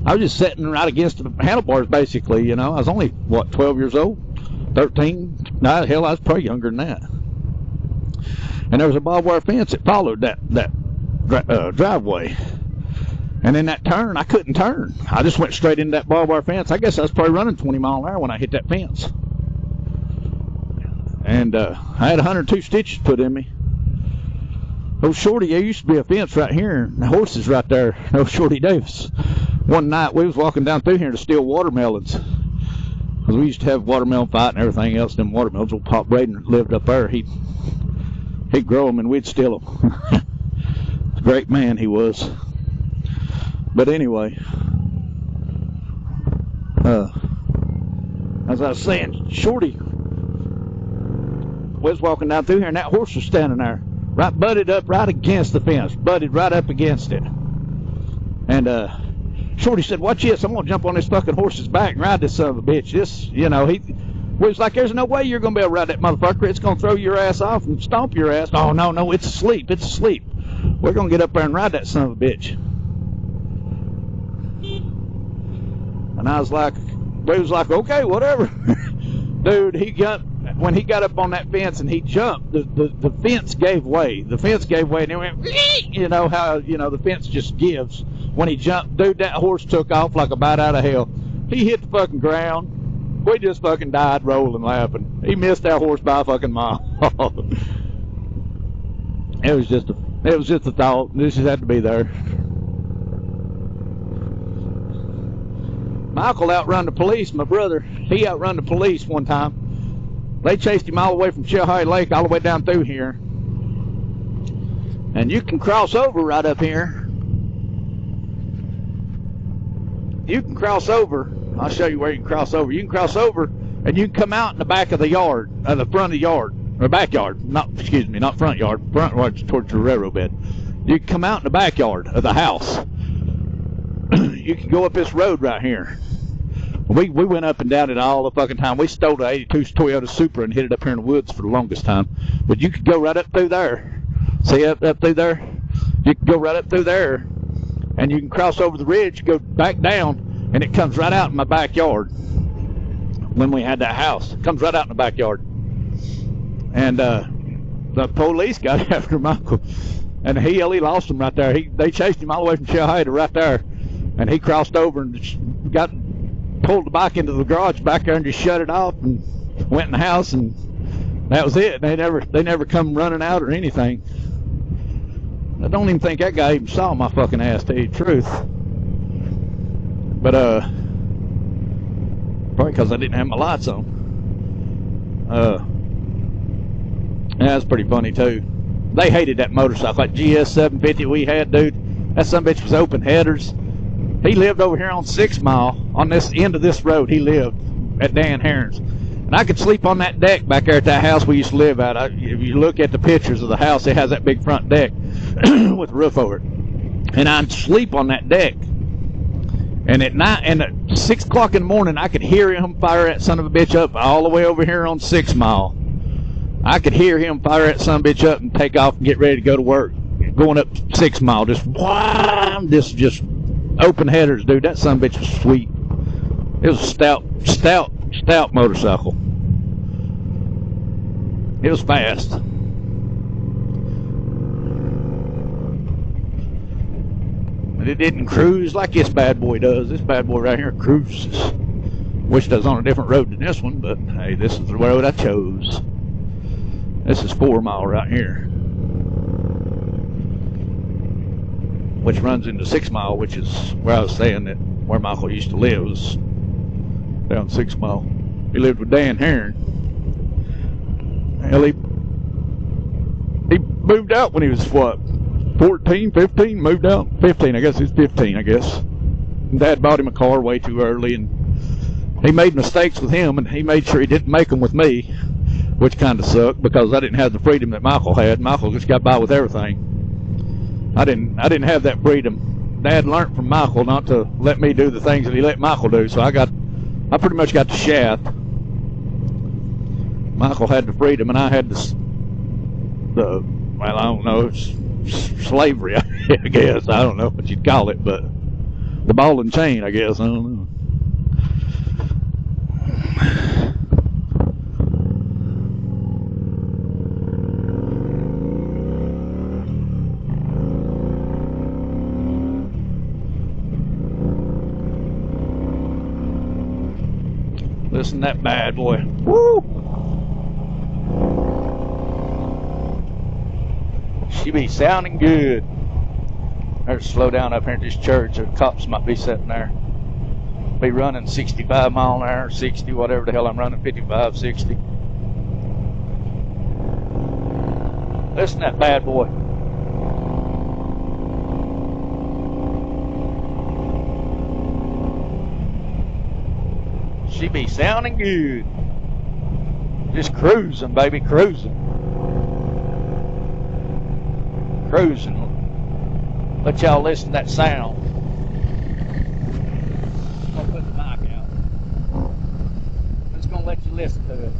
I was just sitting right against the handlebars, basically, you know. I was only, 12 years old? 13? No, hell, I was probably younger than that. and there was a barbed wire fence that followed that driveway. And in that turn, I couldn't turn. I just went straight into that barbed wire fence. I guess I was probably running 20 miles an hour when I hit that fence. And I had 102 stitches put in me. Oh, Shorty, there used to be a fence right here, and the horses right there. Oh, Shorty Davis. One night, we was walking down through here to steal watermelons. Because we used to have watermelon fight and everything else. Them watermelons, old Pop Braden lived up there. He'd grow them, and we'd steal them. A great man he was. But anyway, as I was saying, Shorty, we was walking down through here, and that horse was standing there, right butted up right against the fence, butted right up against it. And Shorty said, "Watch this, I'm going to jump on this fucking horse's back and ride this son of a bitch." This, you know, we was like, "There's no way you're going to be able to ride that motherfucker. It's going to throw your ass off and stomp your ass." "Oh, no, it's asleep. It's asleep. We're going to get up there and ride that son of a bitch." And I was like, we was like, okay, whatever. Dude, when he got up on that fence and he jumped, the fence gave way. The fence gave way, and it went, you know how, you know, the fence just gives. When he jumped, dude, that horse took off like a bat out of hell. He hit the fucking ground. We just fucking died rolling laughing. He missed that horse by a fucking mile. It was just a thought. This just had to be there. Michael outrun the police, my brother. He outrun the police one time. They chased him all the way from Chilhowie Lake all the way down through here. And you can cross over right up here. You can cross over. I'll show you where you can cross over. You can cross over, and you can come out in the back of the yard, the front of the yard, or backyard. Not front yard. Front yard's towards the railroad bed. You can come out in the backyard of the house. You can go up this road right here. We went up and down it all the fucking time. We stole the 82 Toyota Supra and hid it up here in the woods for the longest time. But you could go right up through there. See up through there? You can go right up through there, and you can cross over the ridge, go back down, and it comes right out in my backyard. When we had that house, it comes right out in the backyard. And the police got after Michael, and he lost him right there. They chased him all the way from Chilhowie to right there. And he crossed over and just pulled the bike into the garage back there and just shut it off and went in the house, and that was it. They never come running out or anything. I don't even think that guy even saw my fucking ass, to tell you the truth. But probably because I didn't have my lights on. Yeah, that's pretty funny too. They hated that motorcycle, that GS 750 we had, dude. That sumbitch was open headers. He lived over here on 6 Mile, on this end of this road. He lived at Dan Heron's. And I could sleep on that deck back there at that house we used to live at. If you look at the pictures of the house, it has that big front deck with a roof over it. And I'd sleep on that deck. And at night, and at 6 o'clock in the morning, I could hear him fire that son of a bitch up all the way over here on 6 Mile. I could hear him fire that son of a bitch up and take off and get ready to go to work. Going up 6 Mile, just wham, just open headers, dude. That son of a bitch was sweet. It was a stout motorcycle. It was fast. But it didn't cruise like this bad boy does. This bad boy right here cruises. Wish I was on a different road than this one, but hey, this is the road I chose. This is 4 Mile right here, which runs into 6 Mile, which is where I was saying that where Michael used to live was down 6 Mile. He lived with Dan Heron. Hell, he moved out when he was, what, 14, 15? Moved out? 15, I guess he's 15, I guess. And Dad bought him a car way too early, and he made mistakes with him, and he made sure he didn't make them with me, which kind of sucked because I didn't have the freedom that Michael had. Michael just got by with everything. I didn't have that freedom. Dad learned from Michael not to let me do the things that he let Michael do, so I pretty much got the shaft. Michael had the freedom, and I had well, I don't know, slavery, I guess. I don't know what you'd call it, but the ball and chain, I guess. I don't know. Listen to that bad boy. Woo! She be sounding good. There's slow down up here at this church. The cops might be sitting there. Be running 65 mile an hour, 60, whatever the hell I'm running, 55, 60. Listen to that bad boy. She be sounding good. Just cruising, baby, cruising. Cruising. Let y'all listen to that sound. I'm gonna put the mic out. I'm just gonna let you listen to it.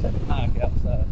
Set the mic outside.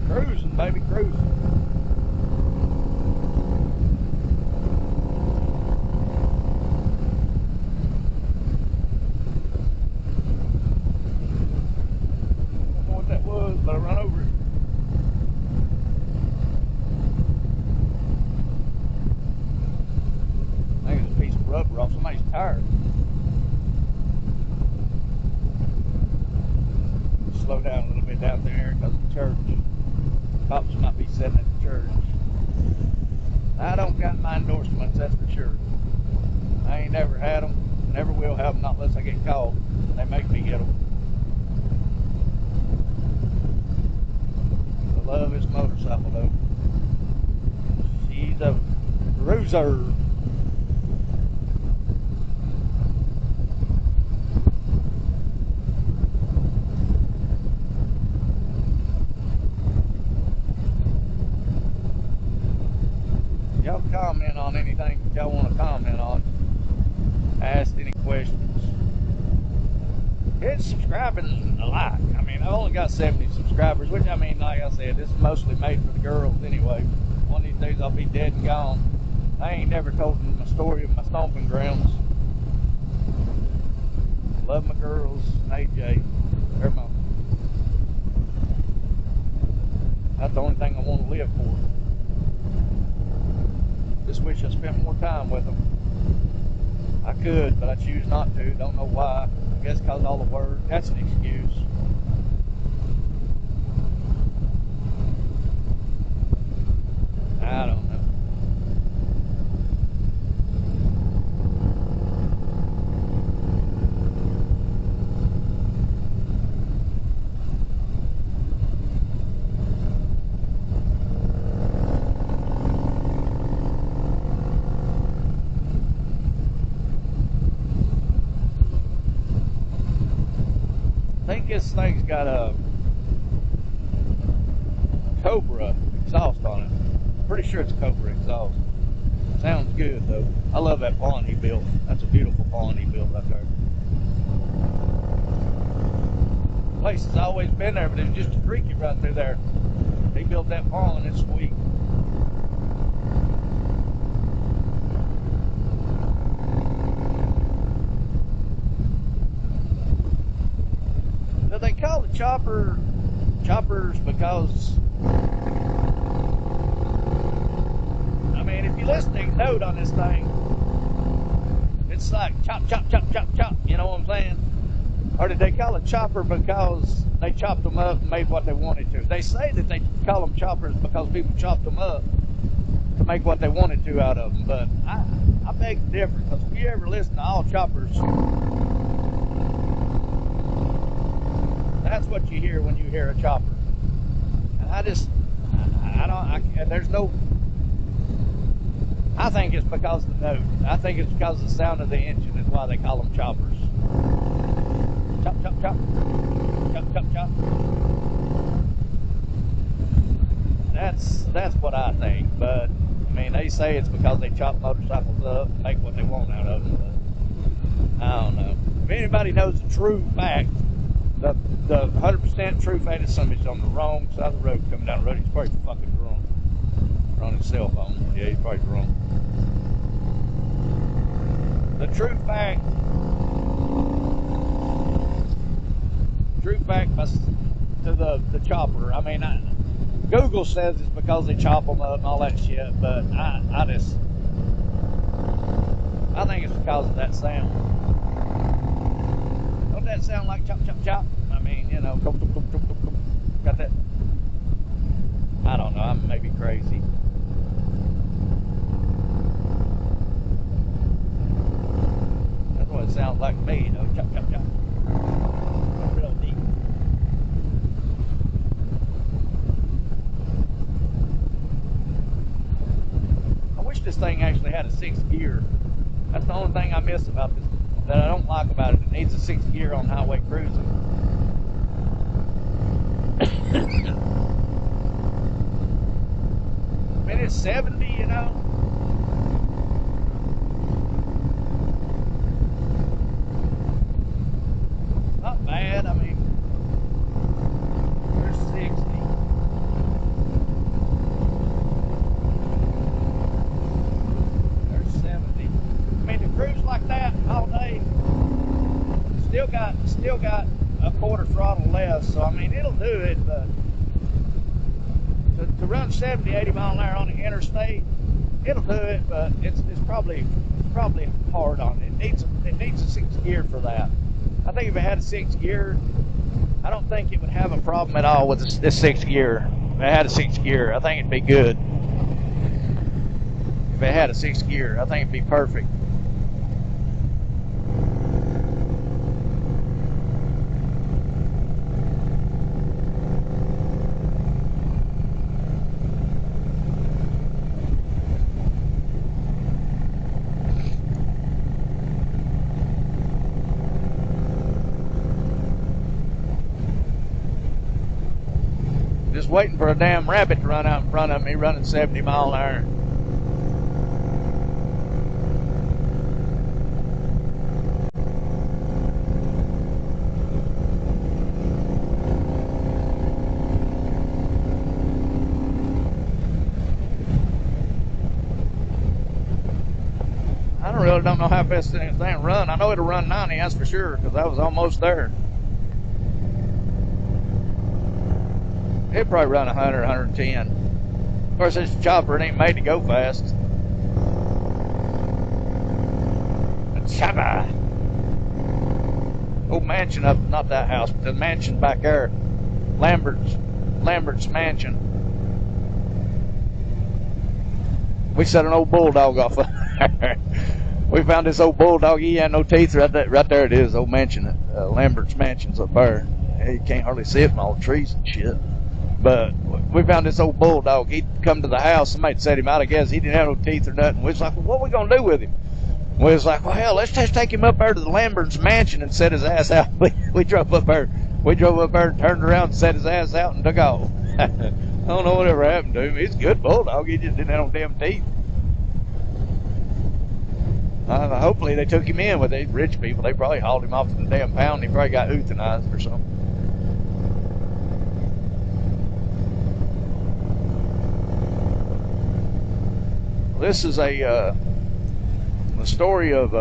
Cruising, baby, cruising. I don't know what that was, but I run over it. I think it's a piece of rubber off somebody's tire. Slow down a little bit down there because of the church. Cops might be sitting at the church. I don't got my endorsements, that's for sure. I ain't never had them, never will have them, not unless I get called. They make me get them. I love this motorcycle though. She's a cruiser. Y'all comment on anything that y'all want to comment on. Ask any questions. Hit subscribing and a like. I mean, I only got 70 subscribers, which I mean, like I said, this is mostly made for the girls anyway. One of these days I'll be dead and gone. I ain't never told them my story of my stomping grounds. Love my girls, AJ. They're my... That's the only thing I want to live for. Just wish I spent more time with them. I could, but I choose not to. Don't know why. I guess because all the work. That's an excuse. I don't know. I think this thing's got a Cobra exhaust on it. Pretty sure it's Cobra exhaust. Sounds good though. I love that pond he built. That's a beautiful pond he built right there. The place has always been there, but it's just a creek right through there. He built that pond. It's sweet. Do they call the choppers because, I mean, if you listen to the note on this thing, it's like chop, chop, chop, chop, chop, you know what I'm saying? Or did they call it chopper because they chopped them up and made what they wanted to? They say that they call them choppers because people chopped them up to make what they wanted to out of them, but I beg to differ, because if you ever listen to all choppers, that's what you hear when you hear a chopper. And I think it's because of the note. I think it's because of the sound of the engine is why they call them choppers. Chop, chop, chop. Chop, chop, chop. That's what I think. But I mean, they say it's because they chop motorcycles up and make what they want out of them. But I don't know. If anybody knows the true fact, the 100% true fact is somebody's on the wrong side of the road coming down the road. He's probably fucking drunk. Or on his cell phone. Yeah, he's probably drunk. The true fact to the chopper. I mean, Google says it's because they chop them up and all that shit, but I think it's because of that sound. Don't that sound like chop, chop, chop? I mean, you know, got that? I don't know, I may be crazy. That's what it sounds like to me, you know, chop, chop, chop. Real deep. I wish this thing actually had a 6th gear. That's the only thing I miss about this, that I don't like about it. It needs a 6th gear on highway cruising. I mean, it's 70, you know. Not bad. I mean, there's 60. There's 70. I mean, to cruise like that all day, still got a quarter throttle less. So I mean, it'll do it. But to run 70, 80 mile an hour on the interstate, it'll do it. But it's probably hard on it. It needs a 6th gear for that. I think if it had a 6th gear, I don't think it would have a problem at all with this 6th gear. If it had a 6th gear, I think it'd be good. If it had a 6th gear, I think it'd be perfect. Just waiting for a damn rabbit to run out in front of me running 70 mile an hour. I really don't know how fast this thing run. I know it'll run 90, that's for sure, because I was almost there. It'd probably run 100, 110. Of course, this chopper, it ain't made to go fast. Chopper! Old mansion up, not that house, but the mansion back there. Lambert's mansion. We set an old bulldog off of there. We found this old bulldog. He had no teeth. Right there it is, old mansion. Lambert's mansion's up there. You can't hardly see it from all the trees and shit. But we found this old bulldog. He'd come to the house. Somebody set him out, I guess. He didn't have no teeth or nothing. We was like, well, what are we going to do with him? We was like, well, hell, let's just take him up there to the Lambert's mansion and set his ass out. We drove up there. We drove up there and turned around and set his ass out and took off. I don't know whatever happened to him. He's a good bulldog. He just didn't have no damn teeth. Hopefully they took him in with these rich people. They probably hauled him off to the damn pound. He probably got euthanized or something. This is the story of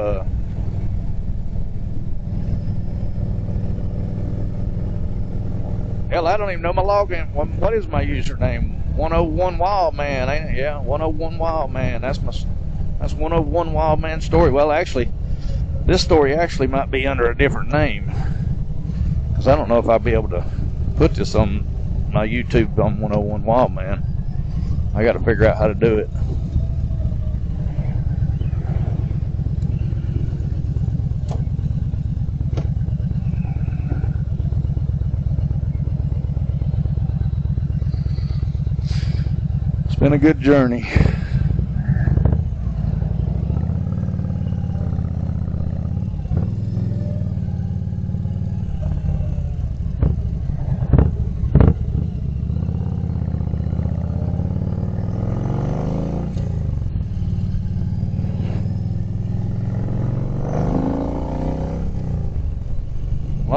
hell, I don't even know my login. What is my username? 101 Wild Man, ain't it? Yeah, 101 Wild Man. That's 101 Wild Man story. Well, actually, this story actually might be under a different name, because I don't know if I'll be able to put this on my YouTube on 101 Wild Man. I got to figure out how to do it. It's been a good journey.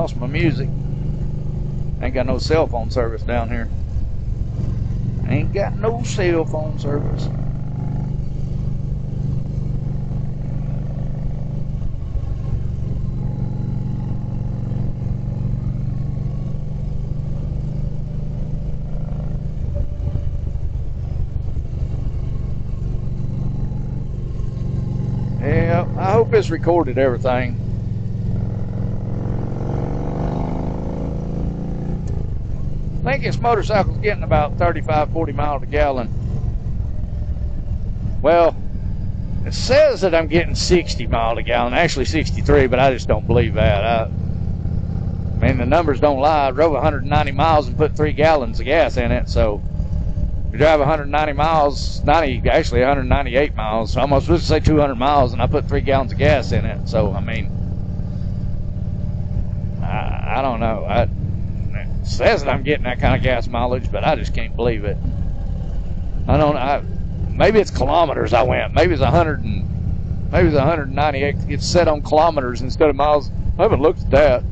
lost my music. Ain't got no cell phone service down here. Ain't got no cell phone service. Yeah, I hope it's recorded everything. I think this motorcycle's getting about 35, 40 miles a gallon. Well, it says that I'm getting 60 miles a gallon, actually 63, but I just don't believe that. I mean, the numbers don't lie. I drove 190 miles and put 3 gallons of gas in it, so if you drive 190 miles, actually 198 miles, I'm almost supposed to say 200 miles, and I put 3 gallons of gas in it, so, I mean, I don't know. It says that I'm getting that kind of gas mileage, but I just can't believe it. I don't. Maybe it's kilometers I went. Maybe it's 198. It's set on kilometers instead of miles. I haven't looked at that.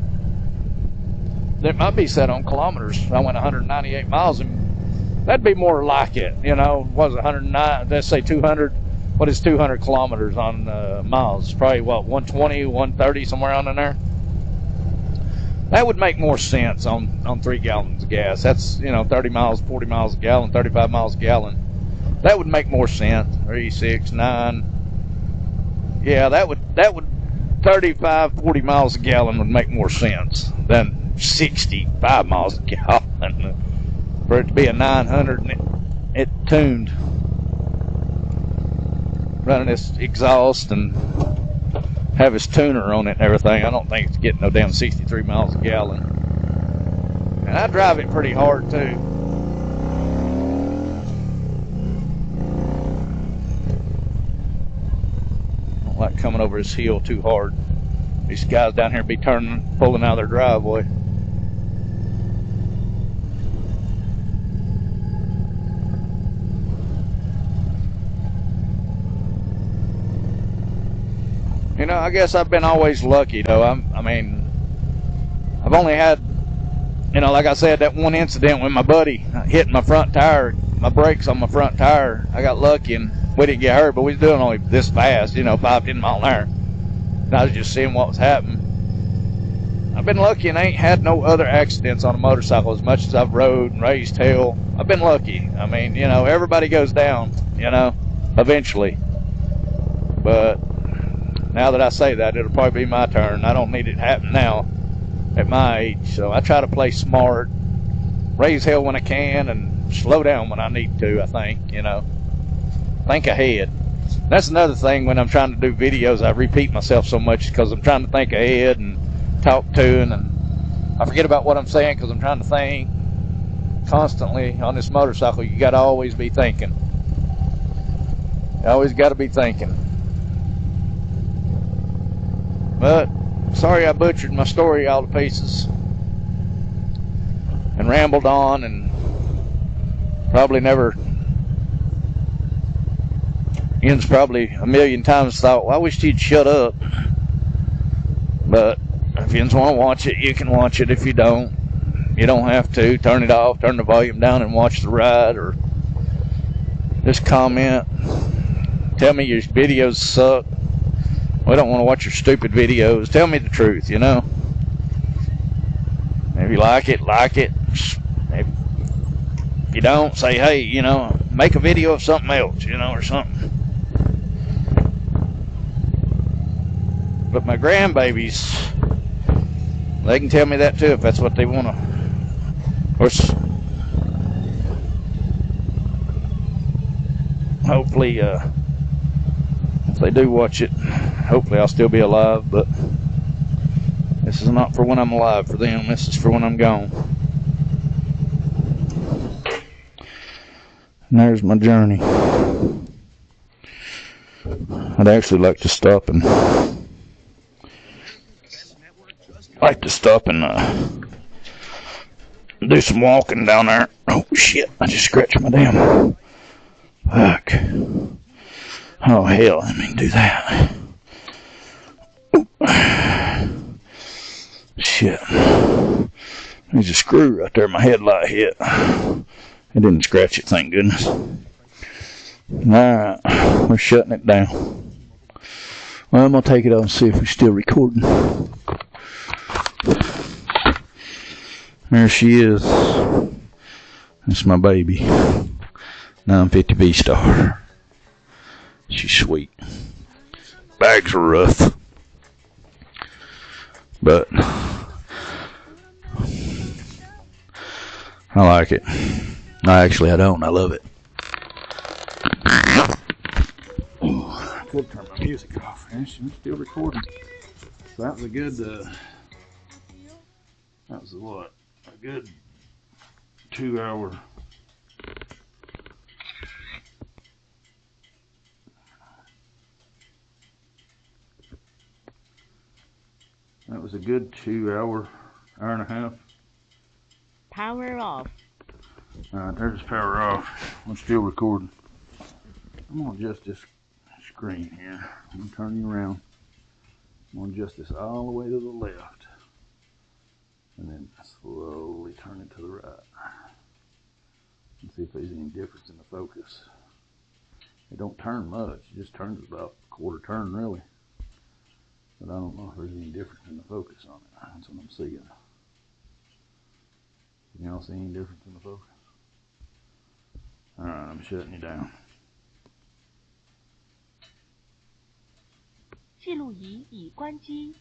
It might be set on kilometers. I went 198 miles, and that'd be more like it. You know, was 109? Let's say 200. What is 200 kilometers on miles? Probably what, 120, 130, somewhere on in there. That would make more sense on 3 gallons of gas. That's, 30 miles, 40 miles a gallon, 35 miles a gallon. That would make more sense. 3, 6, 9. Yeah, that would 35, 40 miles a gallon would make more sense than 65 miles a gallon. For it to be a 900 and it tuned. Running this exhaust and have his tuner on it and everything. I don't think it's getting no damn 63 miles a gallon. And I drive it pretty hard too. I don't like coming over this hill too hard. These guys down here be pulling out of their driveway. I guess I've been always lucky, though. I mean, I've only had, like I said, that one incident with my buddy hitting my front tire, my brakes on my front tire. I got lucky and we didn't get hurt, but we was doing only this fast, 5, 10 mile an hour. And I was just seeing what was happening. I've been lucky and ain't had no other accidents on a motorcycle as much as I've rode and raised hell. I've been lucky. I mean, everybody goes down, eventually. But now that I say that, it'll probably be my turn. I don't need it to happen now at my age. So I try to play smart, raise hell when I can, and slow down when I need to, I think, Think ahead. That's another thing when I'm trying to do videos. I repeat myself so much because I'm trying to think ahead and talk to, and I forget about what I'm saying because I'm trying to think. Constantly on this motorcycle, you got to always be thinking. You always got to be thinking. But, sorry I butchered my story all to pieces and rambled on and probably never, Ian's probably a million times thought, well, I wish he'd shut up. But if you want to watch it, you can watch it. If you don't, you don't have to. Turn it off, turn the volume down and watch the ride, or just comment. Tell me your videos suck. We don't want to watch your stupid videos. Tell me the truth, If you like it, like it. If you don't, say, hey, make a video of something else, or something. But my grandbabies, they can tell me that too if that's what they want to. Of course, hopefully, if they do watch it, hopefully I'll still be alive, but this is not for when I'm alive for them. This is for when I'm gone. And there's my journey. I'd actually like to stop and do some walking down there. Oh shit, I just scratched my damn fuck. Oh hell, I mean do that. Shit. There's a screw right there my headlight hit. It didn't scratch it, thank goodness. Alright, we're shutting it down. Well, I'm going to take it off and see if we're still recording. There she is. That's my baby. 950 V-Star. She's sweet. Bags are rough. But I like it. I don't. I love it. I could turn my music off. I'm still recording. So that was a good, that was what? A good 2 hour. That was a good 2 hour, hour and a half. Power off. Alright, there's power off. I'm still recording. I'm going to adjust this screen here. I'm going to turn you around. I'm going to adjust this all the way to the left. And then slowly turn it to the right. And see if there's any difference in the focus. It don't turn much. It just turns about a quarter turn really. But I don't know if there's any difference in the focus on it. That's what I'm seeing. Y'all see any difference in the focus? Alright, I'm shutting you down. 记录仪已关机。